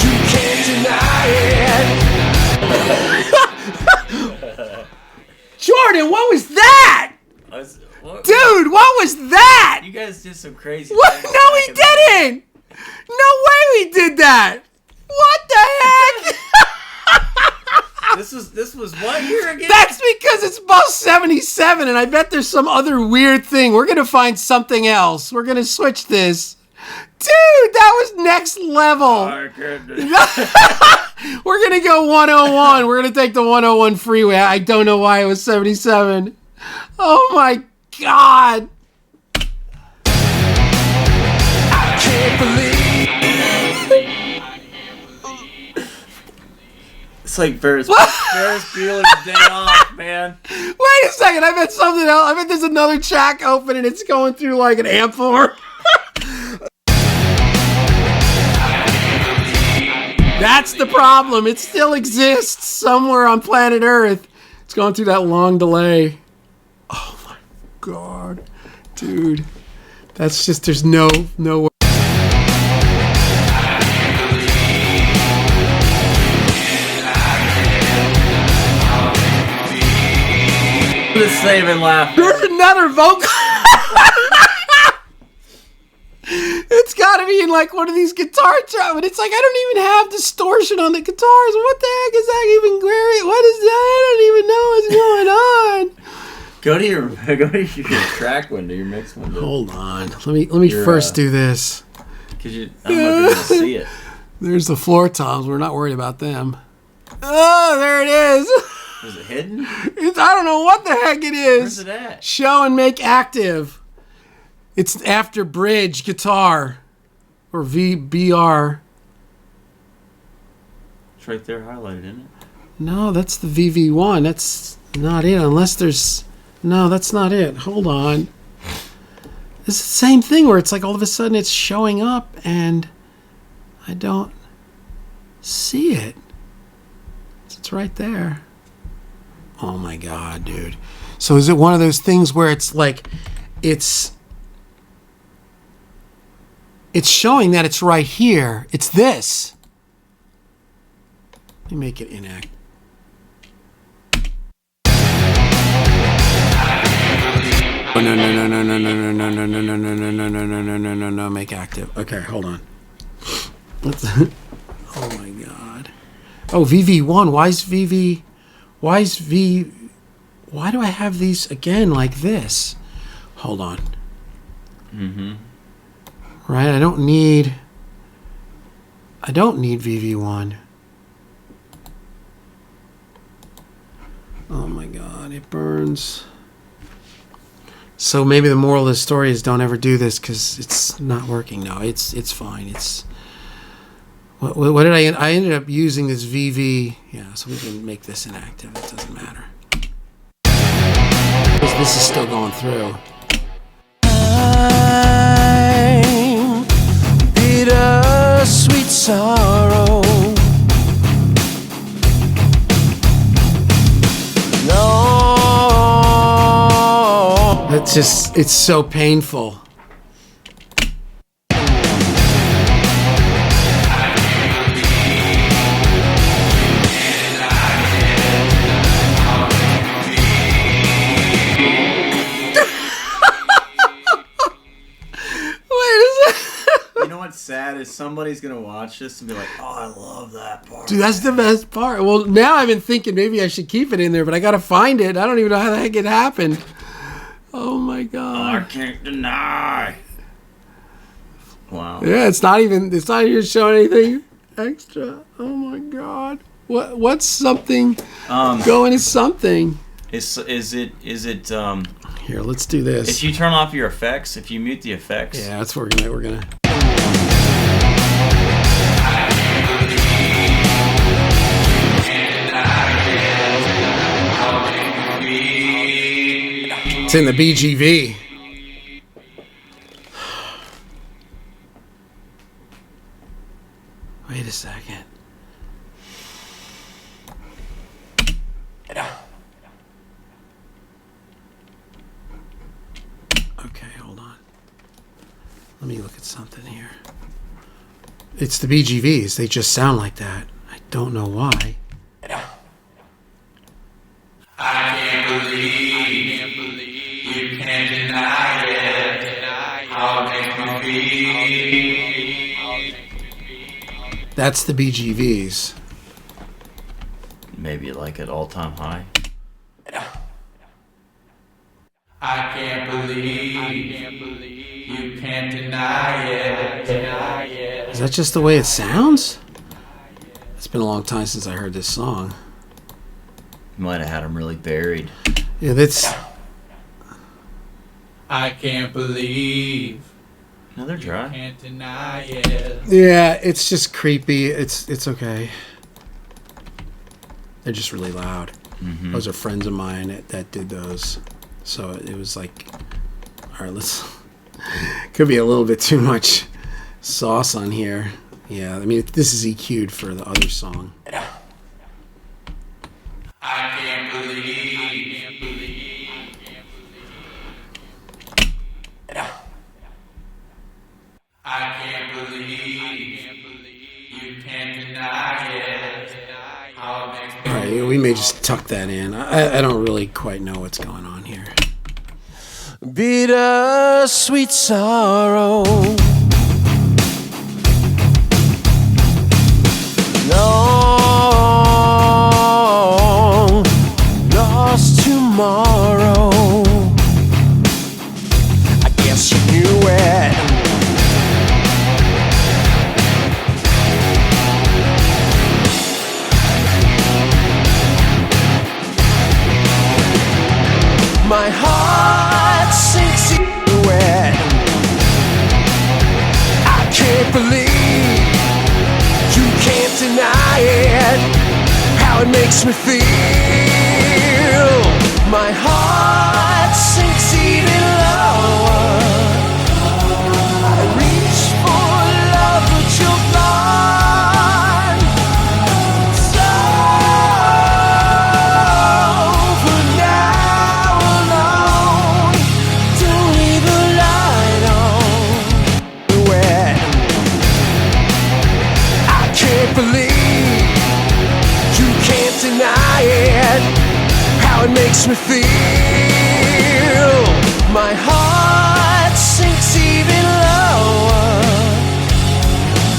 Speaker 3: you can't deny it.
Speaker 1: Jordan, what was that? Dude, what was that?
Speaker 2: You guys did some crazy
Speaker 1: What?
Speaker 2: things
Speaker 1: No, we
Speaker 2: back in the day.
Speaker 1: didn't. No way we did that. What the heck?
Speaker 2: This was what year again?
Speaker 1: That's because it's bus 77, and I bet there's some other weird thing. We're going to find something else. We're going to switch this. Dude, that was next level.
Speaker 2: Oh, goodness.
Speaker 1: We're going to go 101. We're going to take the 101 freeway. I don't know why it was 77. Oh, my God.
Speaker 3: I can't believe.
Speaker 2: It's like Ferris Bueller's Day Off, man.
Speaker 1: Wait a second. I bet something else. I bet there's another track open and it's going through like an amplifier. That's the problem. It still exists somewhere on planet Earth. It's going through that long delay. Oh my God. Dude. That's just, there's no way.
Speaker 2: The saving laugh.
Speaker 1: There's another vocal. It's got to be in like one of these guitar tracks, but it's like I don't even have distortion on the guitars. What the heck is that even? What is that? I don't even know what's going on.
Speaker 2: Go to your track window, your mix window.
Speaker 1: Hold on. Let me first do this.
Speaker 2: Cause I'm not gonna see it.
Speaker 1: There's the floor toms. We're not worried about them. Oh, there it is.
Speaker 2: Is it hidden?
Speaker 1: I don't know what the heck it is.
Speaker 2: Where's it at?
Speaker 1: Show and make active. It's after bridge guitar or VBR.
Speaker 2: It's right there highlighted, isn't it?
Speaker 1: No, that's the VV1. That's not it unless there's... No, that's not it. Hold on. It's the same thing where it's like all of a sudden it's showing up and I don't see it. It's right there. Oh my God, dude. So is it one of those things where it's like it's showing that it's right here. It's this. Let me make it inactive. Oh, no, make active. Okay, hold on. Oh my God. Oh, VV1. Why do I have these again like this? Hold on.
Speaker 2: Mm-hmm.
Speaker 1: Right, I don't need VV1. Oh my God, it burns. So maybe the moral of the story is don't ever do this because it's not working. No, it's fine. What did I ended up using this VV. Yeah, so we can make this inactive. It doesn't matter. This is still going through.
Speaker 3: Time, bitter sweet sorrow. No.
Speaker 1: It's so painful.
Speaker 2: somebody's gonna watch this and be like, "Oh, I love that part."
Speaker 1: Dude, that's the best part. Well, now I've been thinking maybe I should keep it in there, but I gotta find it. I don't even know how the heck it happened. Oh my
Speaker 2: I
Speaker 1: god.
Speaker 2: can't deny. Wow.
Speaker 1: Yeah, it's not even showing anything extra. Oh my god. What's something going to something?
Speaker 2: Is it
Speaker 1: Here, let's do this.
Speaker 2: if you turn off your effects, if you mute the effects?
Speaker 1: Yeah, that's what we're gonna. It's in the BGV. Wait a second. Okay, hold on. Let me look at something here. It's the BGVs. They just sound like that. I don't know why.
Speaker 3: I can't believe you can't deny it. How it makes me feel.
Speaker 1: That's the BGVs.
Speaker 2: Maybe like at all-time high.
Speaker 3: I can't believe you can't deny it.
Speaker 1: Is that just the way it sounds? It's been a long time since I heard this song.
Speaker 2: You might have had them really buried.
Speaker 1: Yeah, that's.
Speaker 3: I can't believe
Speaker 2: No, they're dry.
Speaker 3: can't deny it.
Speaker 1: Yeah, it's just creepy. It's okay. They're just really loud.
Speaker 2: Mm-hmm.
Speaker 1: Those are friends of mine that did those. So it was like, all right, let's. Could be a little bit too much sauce on here. Yeah, I mean, this is EQ'd for the other song.
Speaker 3: I can't believe. I can't believe you can't deny it. How it makes me
Speaker 1: All right, we may just tuck that in. I don't really quite know what's going on here.
Speaker 3: bitter sweet sorrow. Long lost tomorrow. I guess you knew it. My heart sinks into it. I can't believe you can't deny it. How it makes me feel. My heart sinks even lower. I reach for love, but you're gone. So for now alone, don't leave the light on. Wet. I can't believe you can't deny it. How it makes me feel. My heart sinks even lower.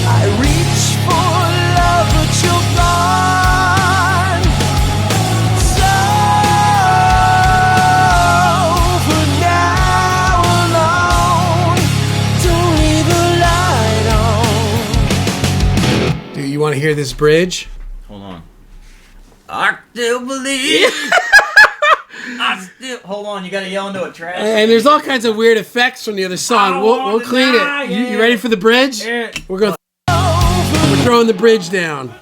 Speaker 3: I reach for love, but you're gone. So for now alone, don't leave the light on.
Speaker 1: Do you want to hear this bridge?
Speaker 2: Hold on. I still believe. Hold on. You gotta yell into a trash.
Speaker 1: And there's all kinds of weird effects from the other song.
Speaker 2: I
Speaker 1: We'll
Speaker 2: wanna
Speaker 1: clean
Speaker 2: die,
Speaker 1: it.
Speaker 2: yeah.
Speaker 1: You ready for the bridge?
Speaker 2: Yeah.
Speaker 1: We're throwing the bridge down.
Speaker 3: For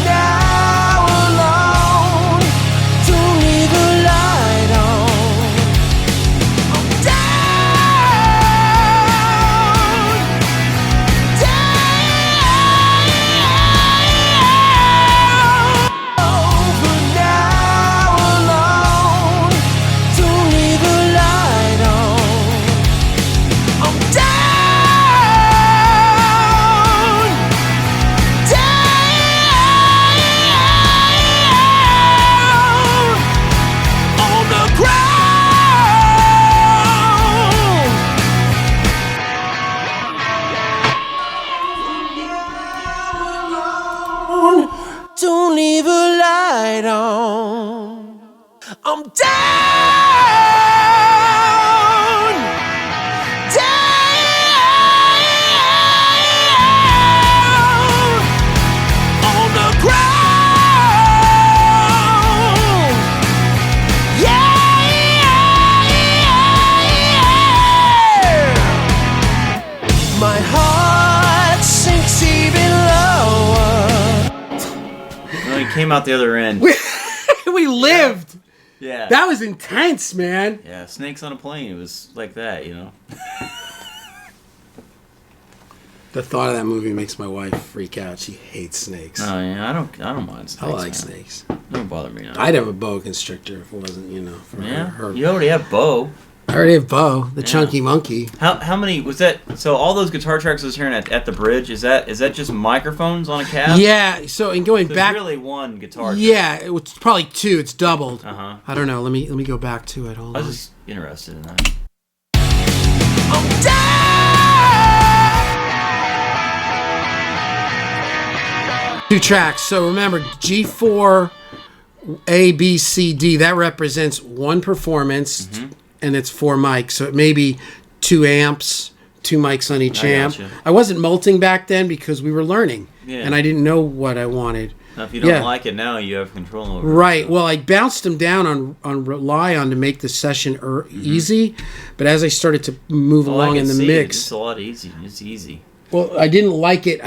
Speaker 3: now alone, don't leave the light on. I'm down, down. For now alone, don't leave the light on. I'm down.
Speaker 1: Don't leave a light on. I'm down, down on the ground. Yeah. My heart sinks even lower.
Speaker 2: Well, he came out the other end.
Speaker 1: We lived.
Speaker 2: Yeah.
Speaker 1: That was intense, man.
Speaker 2: Yeah, Snakes on a Plane. It was like that, you know.
Speaker 1: The thought of that movie makes my wife freak out. She hates snakes.
Speaker 2: Oh yeah, I don't mind snakes.
Speaker 1: I like
Speaker 2: man.
Speaker 1: snakes.
Speaker 2: Don't bother me.
Speaker 1: I'd have a boa constrictor if it wasn't, you know, for
Speaker 2: Yeah.
Speaker 1: her.
Speaker 2: You already have Bo.
Speaker 1: I already have Bo, the
Speaker 2: Yeah.
Speaker 1: chunky monkey.
Speaker 2: How many was that? So all those guitar tracks I was hearing at the bridge, is that just microphones on a cab?
Speaker 1: Yeah. So in going
Speaker 2: There's
Speaker 1: back,
Speaker 2: really one guitar.
Speaker 1: yeah, it was probably two. It's doubled.
Speaker 2: Uh-huh.
Speaker 1: I don't know. Let me go back to it. Hold
Speaker 2: I
Speaker 1: on.
Speaker 2: was just interested in that.
Speaker 1: I'm down! Two tracks. So remember, G4, A, B, C, D. That represents one performance, and it's 4 mics. So it may be 2 amps, 2 mics on each
Speaker 2: I
Speaker 1: amp.
Speaker 2: gotcha.
Speaker 1: I wasn't multing back then because we were learning,
Speaker 2: Yeah.
Speaker 1: and I didn't know what I wanted.
Speaker 2: Now, if you don't
Speaker 1: Yeah.
Speaker 2: like it now, you have control over it.
Speaker 1: Right.
Speaker 2: so.
Speaker 1: Well, I bounced them down on Rely On to make the session easy, but as I started to move
Speaker 2: Well,
Speaker 1: along
Speaker 2: I
Speaker 1: in
Speaker 2: can
Speaker 1: the
Speaker 2: see
Speaker 1: mix,
Speaker 2: It's a lot easy. It's easy.
Speaker 1: well, I didn't like it.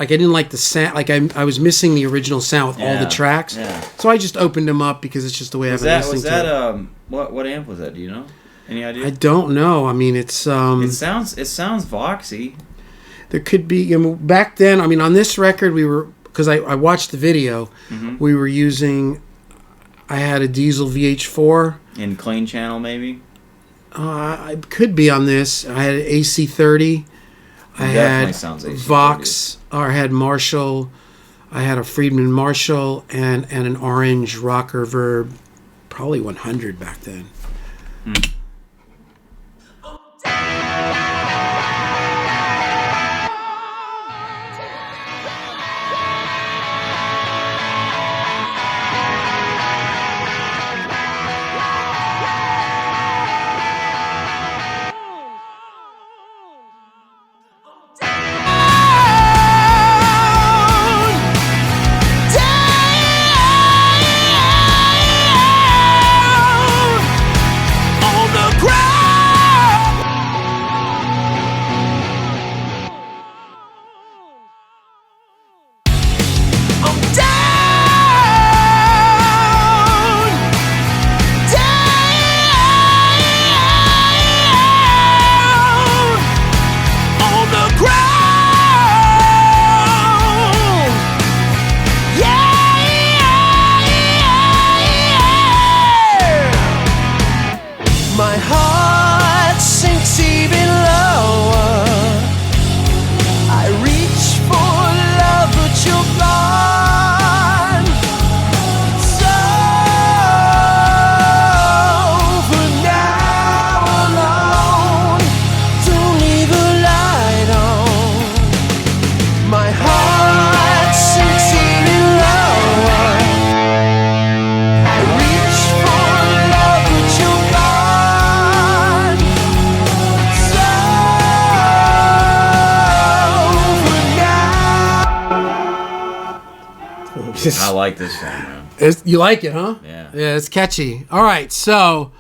Speaker 1: Like I didn't like the sound. Like I was missing the original sound with all
Speaker 2: Yeah,
Speaker 1: the tracks.
Speaker 2: yeah.
Speaker 1: So I just opened them up because it's just the way I've been listening to it.
Speaker 2: What amp was that? Do you know? Any idea?
Speaker 1: I don't know. I mean, it's
Speaker 2: It sounds voxy.
Speaker 1: there could be. Back then, I mean, on this record we were, because I watched the video. We were using. I had a Diesel VH4.
Speaker 2: In clean channel, maybe.
Speaker 1: I could be on this. I had an AC30. I
Speaker 2: Definitely
Speaker 1: had
Speaker 2: sounds AC30.
Speaker 1: Vox, or I had Marshall. I had a Friedman Marshall and an orange Rocker Verb, probably 100 back then. My heart sinks even lower. I reach for love, but you're gone. So for now alone, don't leave a light on. My heart sinks even lower. I reach for love, but you're gone.
Speaker 2: I like this song, man.
Speaker 1: You like it, huh?
Speaker 2: Yeah.
Speaker 1: Yeah, it's catchy. All right, so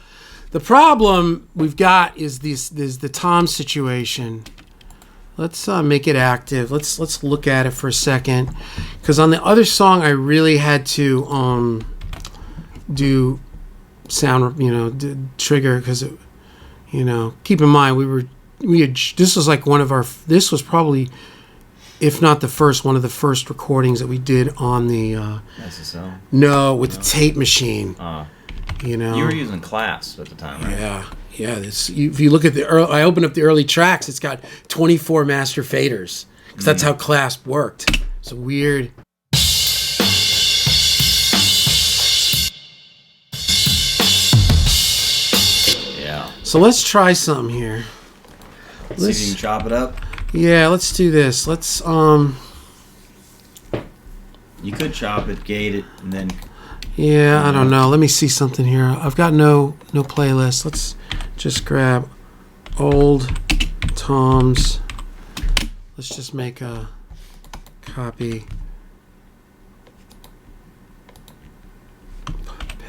Speaker 1: the problem we've got is the tom situation. Let's make it active. Let's look at it for a second, because on the other song I really had to do sound, trigger, because keep in mind this was like this was probably, if not the first, one of the first recordings that we did on the
Speaker 2: SSL.
Speaker 1: with the tape machine.
Speaker 2: You were using Clasp at the time, right?
Speaker 1: Yeah. If you look at I opened up the early tracks. It's got 24 master faders, because that's how Clasp worked. It's weird.
Speaker 2: Yeah.
Speaker 1: So let's try something here.
Speaker 2: See if you can chop it up.
Speaker 1: Yeah, let's do this. Let's
Speaker 2: You could chop it, gate it, and then.
Speaker 1: Yeah, I don't know. Let me see something here. I've got no playlist. Let's just grab old Tom's. Let's just make a copy.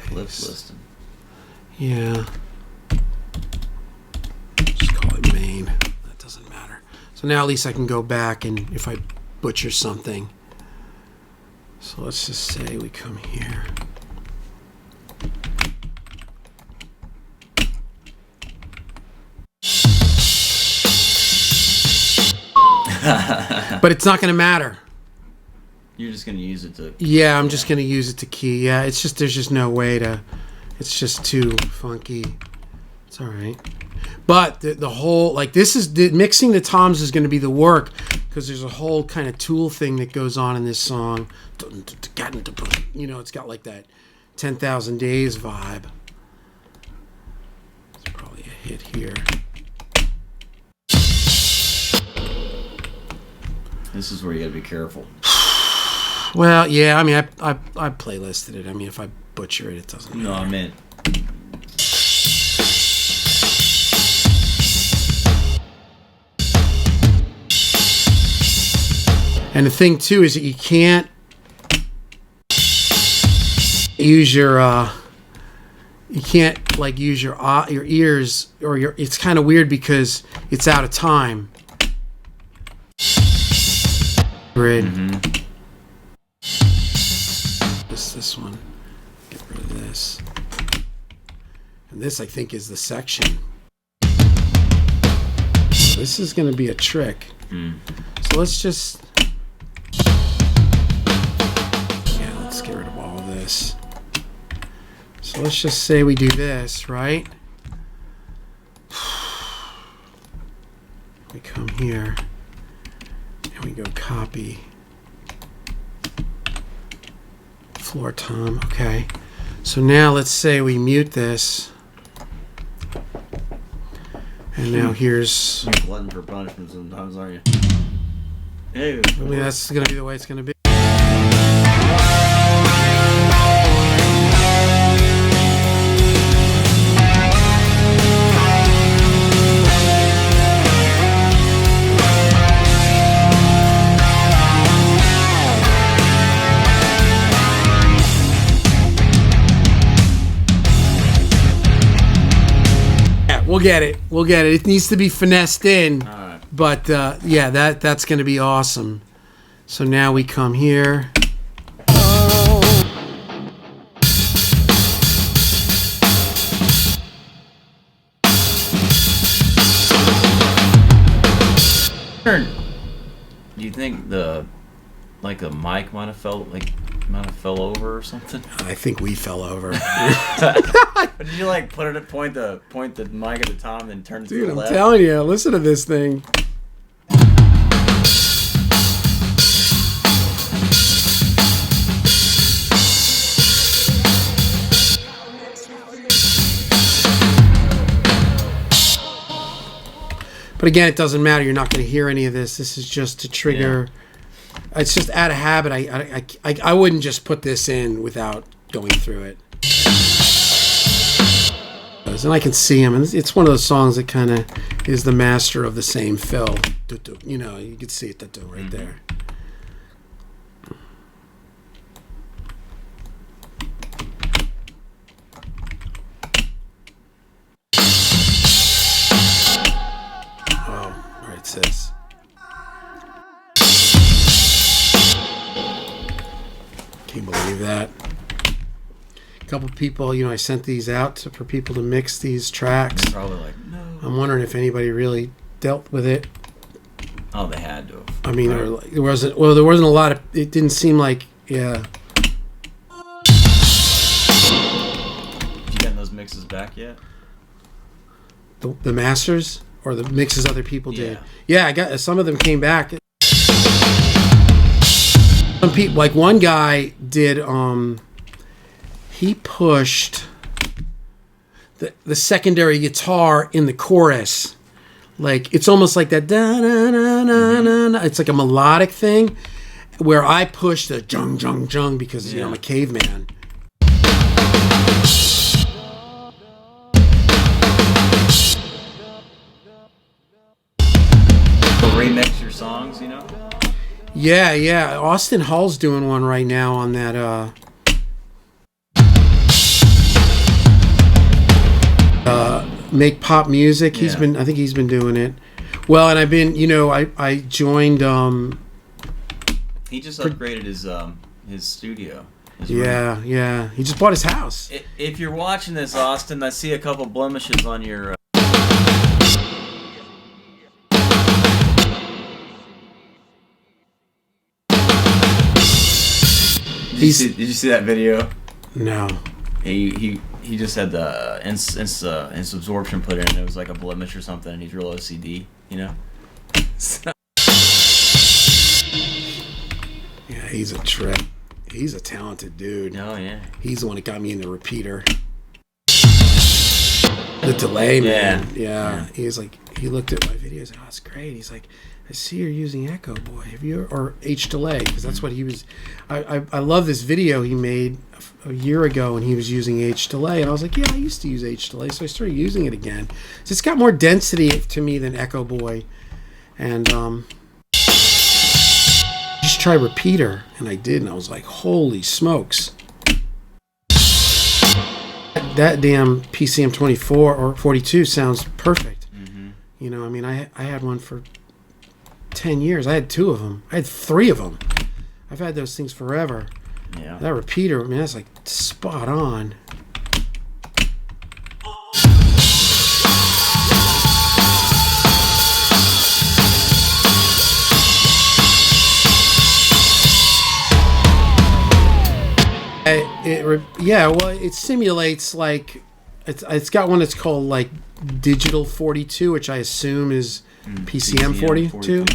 Speaker 2: Flip listing.
Speaker 1: Yeah. Just call it main. That doesn't matter. So now at least I can go back and if I butcher something. So let's just say we come here. But it's not going to matter.
Speaker 2: You're just going to use it to...
Speaker 1: Yeah, I'm just going to use it to key. Yeah, it's just, there's just no way to... It's just too funky. It's all right. But the whole, like, this is... mixing the toms is going to be the work because there's a whole kind of Tool thing that goes on in this song. You know, it's got like that 10,000 Days vibe. It's probably a hit here.
Speaker 2: This is where you got to be careful.
Speaker 1: Well, yeah, I mean, I playlisted it. I mean, if I butcher it, it doesn't matter.
Speaker 2: No, I meant...
Speaker 1: And the thing, too, is that you can't use your... you can't, like, use your ears or your... It's kind of weird because it's out of time. Grid.
Speaker 2: Mm-hmm.
Speaker 1: This one. Get rid of this. And this, I think, is the section. So this is going to be a trick. So let's just... Yeah, let's get rid of all of this. So let's just say we do this, right? We come here. And we go copy. Floor tom. Okay. So now let's say we mute this. And now here's...
Speaker 2: You're glutton for punishment sometimes, aren't you? Hey,
Speaker 1: I mean, that's going to be the way it's going to be. We'll get it. We'll get it. It needs to be finessed in.
Speaker 2: all right.
Speaker 1: But yeah, that's going to be awesome. So now we come here.
Speaker 2: Do you think the mic might have fell over or something?
Speaker 1: I think we fell over.
Speaker 2: But did you put the mic at the top and then turn it to
Speaker 1: Dude,
Speaker 2: the
Speaker 1: I'm
Speaker 2: left?
Speaker 1: telling you, listen to this thing. But again, it doesn't matter. You're not going to hear any of this. This is just to trigger. Yeah. It's just out of habit. I wouldn't just put this in without going through it. And I can see him. And it's one of those songs that kind of is the master of the same fill. You know, you can see it right there. Says. Can't believe that. A couple people, I sent these out for people to mix these tracks.
Speaker 2: Probably no.
Speaker 1: I'm wondering if anybody really dealt with it.
Speaker 2: Oh, they had to have.
Speaker 1: I mean, there wasn't a lot of. It didn't seem like, yeah.
Speaker 2: Did you get those mixes back yet?
Speaker 1: The masters. Or the mixes other people did. Yeah, I got some of them came back. Some people, like one guy did. He pushed the secondary guitar in the chorus, like it's almost like that. Da, da, da, da, da, da. It's like a melodic thing. where I push the jung jung jung because
Speaker 2: Yeah.
Speaker 1: I'm a caveman.
Speaker 2: Remix your songs, you know.
Speaker 1: Yeah. Austin Hull's doing one right now on that. Make pop music.
Speaker 2: Yeah.
Speaker 1: I think he's been doing it. Well, and I've been, I joined.
Speaker 2: He just upgraded his studio. His room.
Speaker 1: Yeah. He just bought his house.
Speaker 2: If you're watching this, Austin, I see a couple blemishes on your. Did you see that video?
Speaker 1: No.
Speaker 2: He just had the ins absorption put in. And it was like a blemish or something, and he's real OCD, you know.
Speaker 1: Yeah, he's a trip. He's a talented dude.
Speaker 2: Oh yeah.
Speaker 1: He's the one that got me into repeater. The delay, man. Yeah. He's like, he looked at my videos. Oh, it's great. He's like, I see you're using Echo Boy. Have you or H delay? Because that's what he was. I love this video he made a year ago, and he was using H delay, and I was like, yeah, I used to use H delay, so I started using it again. So it's got more density to me than Echo Boy, and just try repeater, and I did, and I was like, holy smokes. That damn PCM 24 or 42 sounds perfect. You know, I mean, I had one for 10 years. I had 2 of them. I had 3 of them. I've had those things forever.
Speaker 2: Yeah.
Speaker 1: That repeater, I mean, that's like spot on. It simulates like it's got one that's called like Digital 42, which I assume is PCM 42.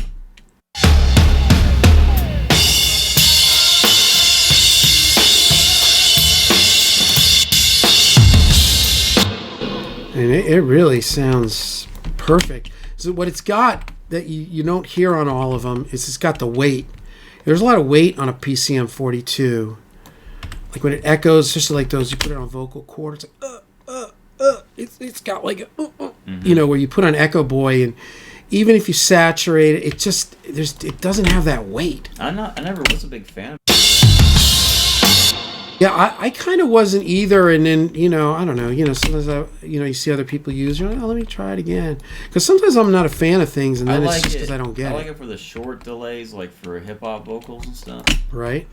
Speaker 1: And it really sounds perfect. So what it's got that you don't hear on all of them is it's got the weight. There's a lot of weight on a PCM 42. Like when it echoes, just like those, you put it on vocal cord, it's like, it's got like a, where you put on Echo Boy, and even if you saturate it, it doesn't have that weight.
Speaker 2: I never was a big fan of it.
Speaker 1: Yeah, I kind of wasn't either, and then, I don't know, sometimes you see other people use it, you're like, oh, let me try it again. Because sometimes I'm not a fan of things, and then it's just because I don't get it.
Speaker 2: I like it for the short delays, like for hip-hop vocals and stuff.
Speaker 1: Right?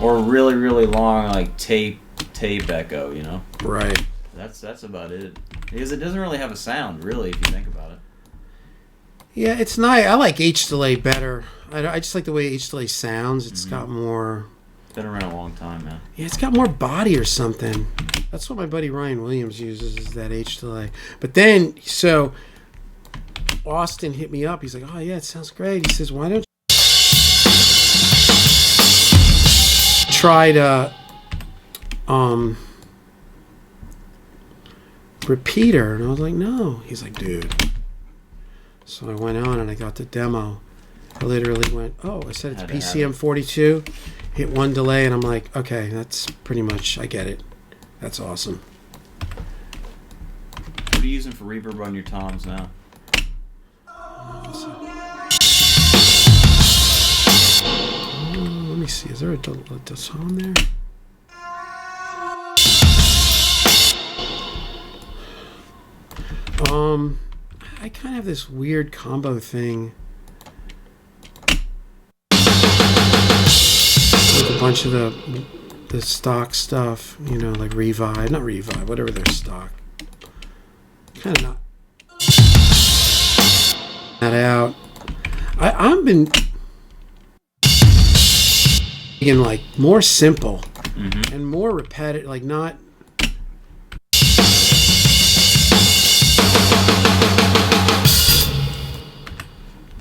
Speaker 2: Or really, really long, like tape echo,
Speaker 1: Right.
Speaker 2: That's about it. Because it doesn't really have a sound, really, if you think about it.
Speaker 1: Yeah, it's nice. I like H delay better. I just like the way H delay sounds. It's got more.
Speaker 2: It's been around a long time, man.
Speaker 1: Yeah, it's got more body or something. That's what my buddy Ryan Williams uses, is that H delay. But then, so Austin hit me up. He's like, "Oh yeah, it sounds great." He says, "Why don't you try to repeater?" And I was like, "No." He's like, "Dude." So I went on and I got the demo. I literally went, I said it's PCM 42, hit one delay, and I'm like, okay, that's pretty much, I get it. That's awesome.
Speaker 2: What are you using for reverb on your toms now?
Speaker 1: Let me see, is there a tom there? I kind of have this weird combo thing with a bunch of the stock stuff, like not Revive, whatever their stock. Kind of not that out. I've been being like more simple and more repetitive, like not.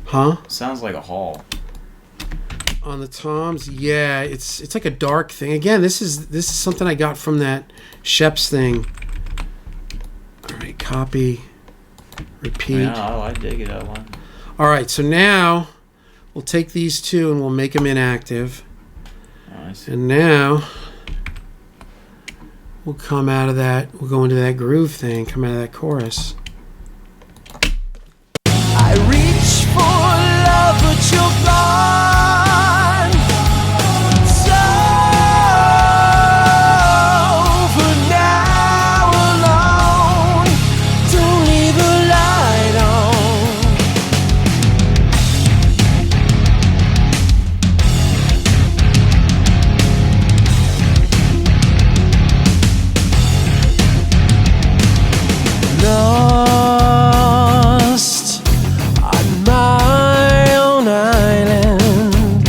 Speaker 1: Huh?
Speaker 2: Sounds like a hall.
Speaker 1: On the toms, yeah, it's like a dark thing. Again, this is something I got from that Sheps thing. All right, copy, repeat.
Speaker 2: Yeah, I dig it. I like it.
Speaker 1: All right, so now we'll take these two and we'll make them inactive.
Speaker 2: Nice.
Speaker 1: And now we'll come out of that. We'll go into that groove thing, come out of that chorus.
Speaker 4: I reach for love, but you're gone. So for now alone, don't leave a light on. Lost on my own island.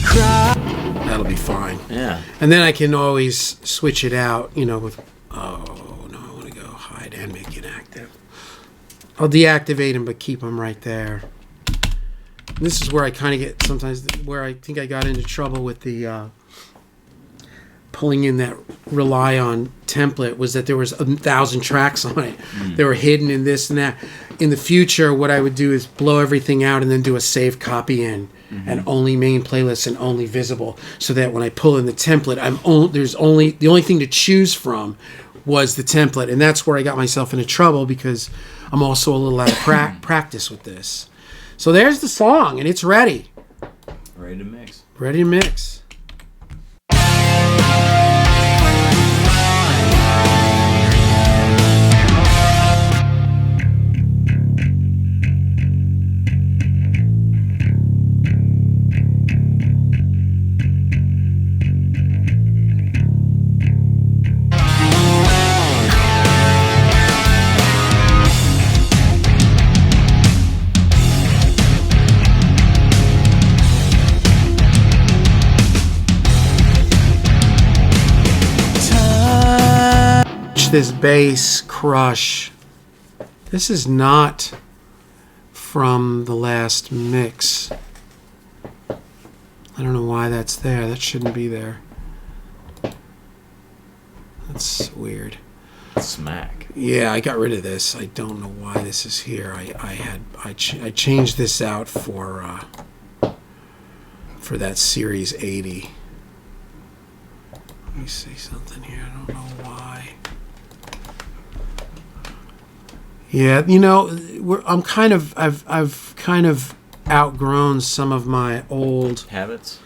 Speaker 4: Cry.
Speaker 1: That'll be fine.
Speaker 2: Yeah.
Speaker 1: And then I can always switch it out, you know, with, oh, no, I want to go hide and make it active. I'll deactivate them, but keep them right there. And this is where I kind of get sometimes, where I think I got into trouble with the pulling in that rely on template, was that there was 1,000 tracks on it. They were hidden in this and that. In the future, what I would do is blow everything out and then do a save copy in. And only main playlists and only visible, so that when I pull in the template, the only thing to choose from was the template, and that's where I got myself into trouble, because I'm also a little out of practice with this. So there's the song, and it's ready.
Speaker 2: Ready to mix.
Speaker 1: Ready to mix. This bass crush. This is not from the last mix. I don't know why that's there. That shouldn't be there. That's weird.
Speaker 2: Smack.
Speaker 1: Yeah, I got rid of this. I don't know why this is here. I changed this out for that Series 80. Let me see something here. I don't know why. Yeah, you know, I've kind of outgrown some of my old
Speaker 2: Habits.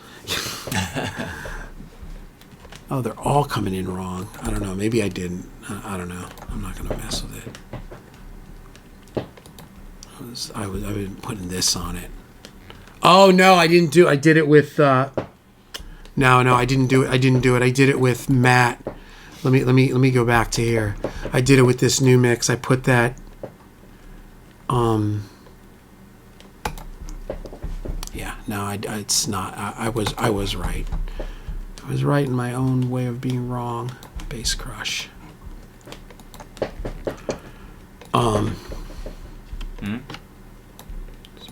Speaker 1: Oh, they're all coming in wrong. I don't know. Maybe I didn't. I don't know. I'm not gonna mess with it. I've been putting this on it. Oh no, I didn't do. I did it with. No, I didn't do it. I didn't do it. I did it with Matt. Let me go back to here. I did it with this new mix. I put that. Yeah. No, it's not. I was right. I was right in my own way of being wrong. Bass crush. Just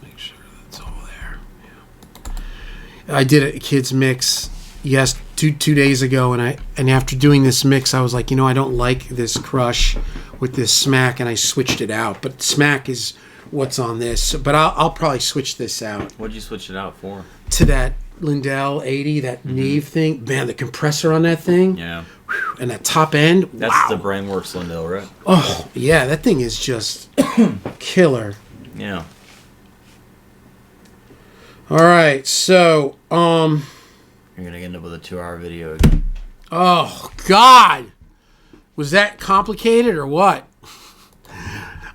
Speaker 1: make sure that's all there. Yeah. I did a kids mix, yes, two days ago, and after doing this mix, I was like, you know, I don't like this crush with this smack, and I switched it out. But smack is what's on this. But I'll probably switch this out.
Speaker 2: What'd you switch it out for?
Speaker 1: To that Lindell 80, that Neve thing. Man, the compressor on that thing.
Speaker 2: Yeah.
Speaker 1: Whew, and that top end.
Speaker 2: That's
Speaker 1: wow.
Speaker 2: the Brainworks Lindell, right?
Speaker 1: Oh, yeah, that thing is just killer.
Speaker 2: Yeah.
Speaker 1: All right, so,
Speaker 2: You're gonna end up with a 2-hour video again.
Speaker 1: oh, God. Was that complicated or what?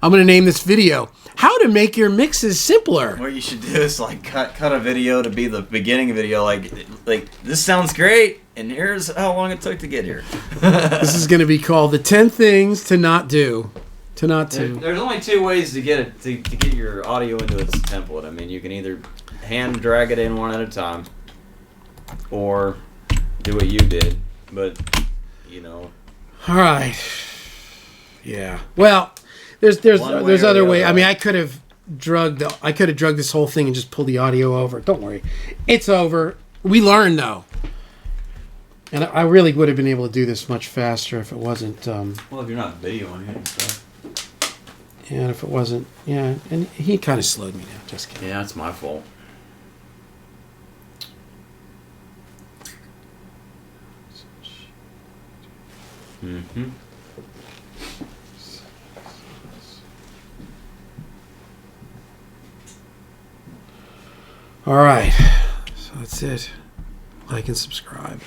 Speaker 1: I'm going to name this video, How to Make Your Mixes Simpler.
Speaker 2: What you should do is like cut a video to be the beginning video, like this sounds great, and here's how long it took to get here.
Speaker 1: This is going to be called the 10 Things to Not Do. To not do.
Speaker 2: There's only 2 ways to get it to get your audio into its template. I mean, you can either hand drag it in one at a time, or do what you did. But you know.
Speaker 1: All right. Yeah. Well, there's other way. I mean, I could have drugged this whole thing and just pulled the audio over. Don't worry, it's over. We learned though, and I really would have been able to do this much faster if it wasn't.
Speaker 2: Well, if you're not videoing it and stuff.
Speaker 1: And if it wasn't, yeah, and he kind of slowed me down. Just kidding.
Speaker 2: Yeah, it's my fault. Mm-hmm.
Speaker 1: All right. So that's it. Like and subscribe.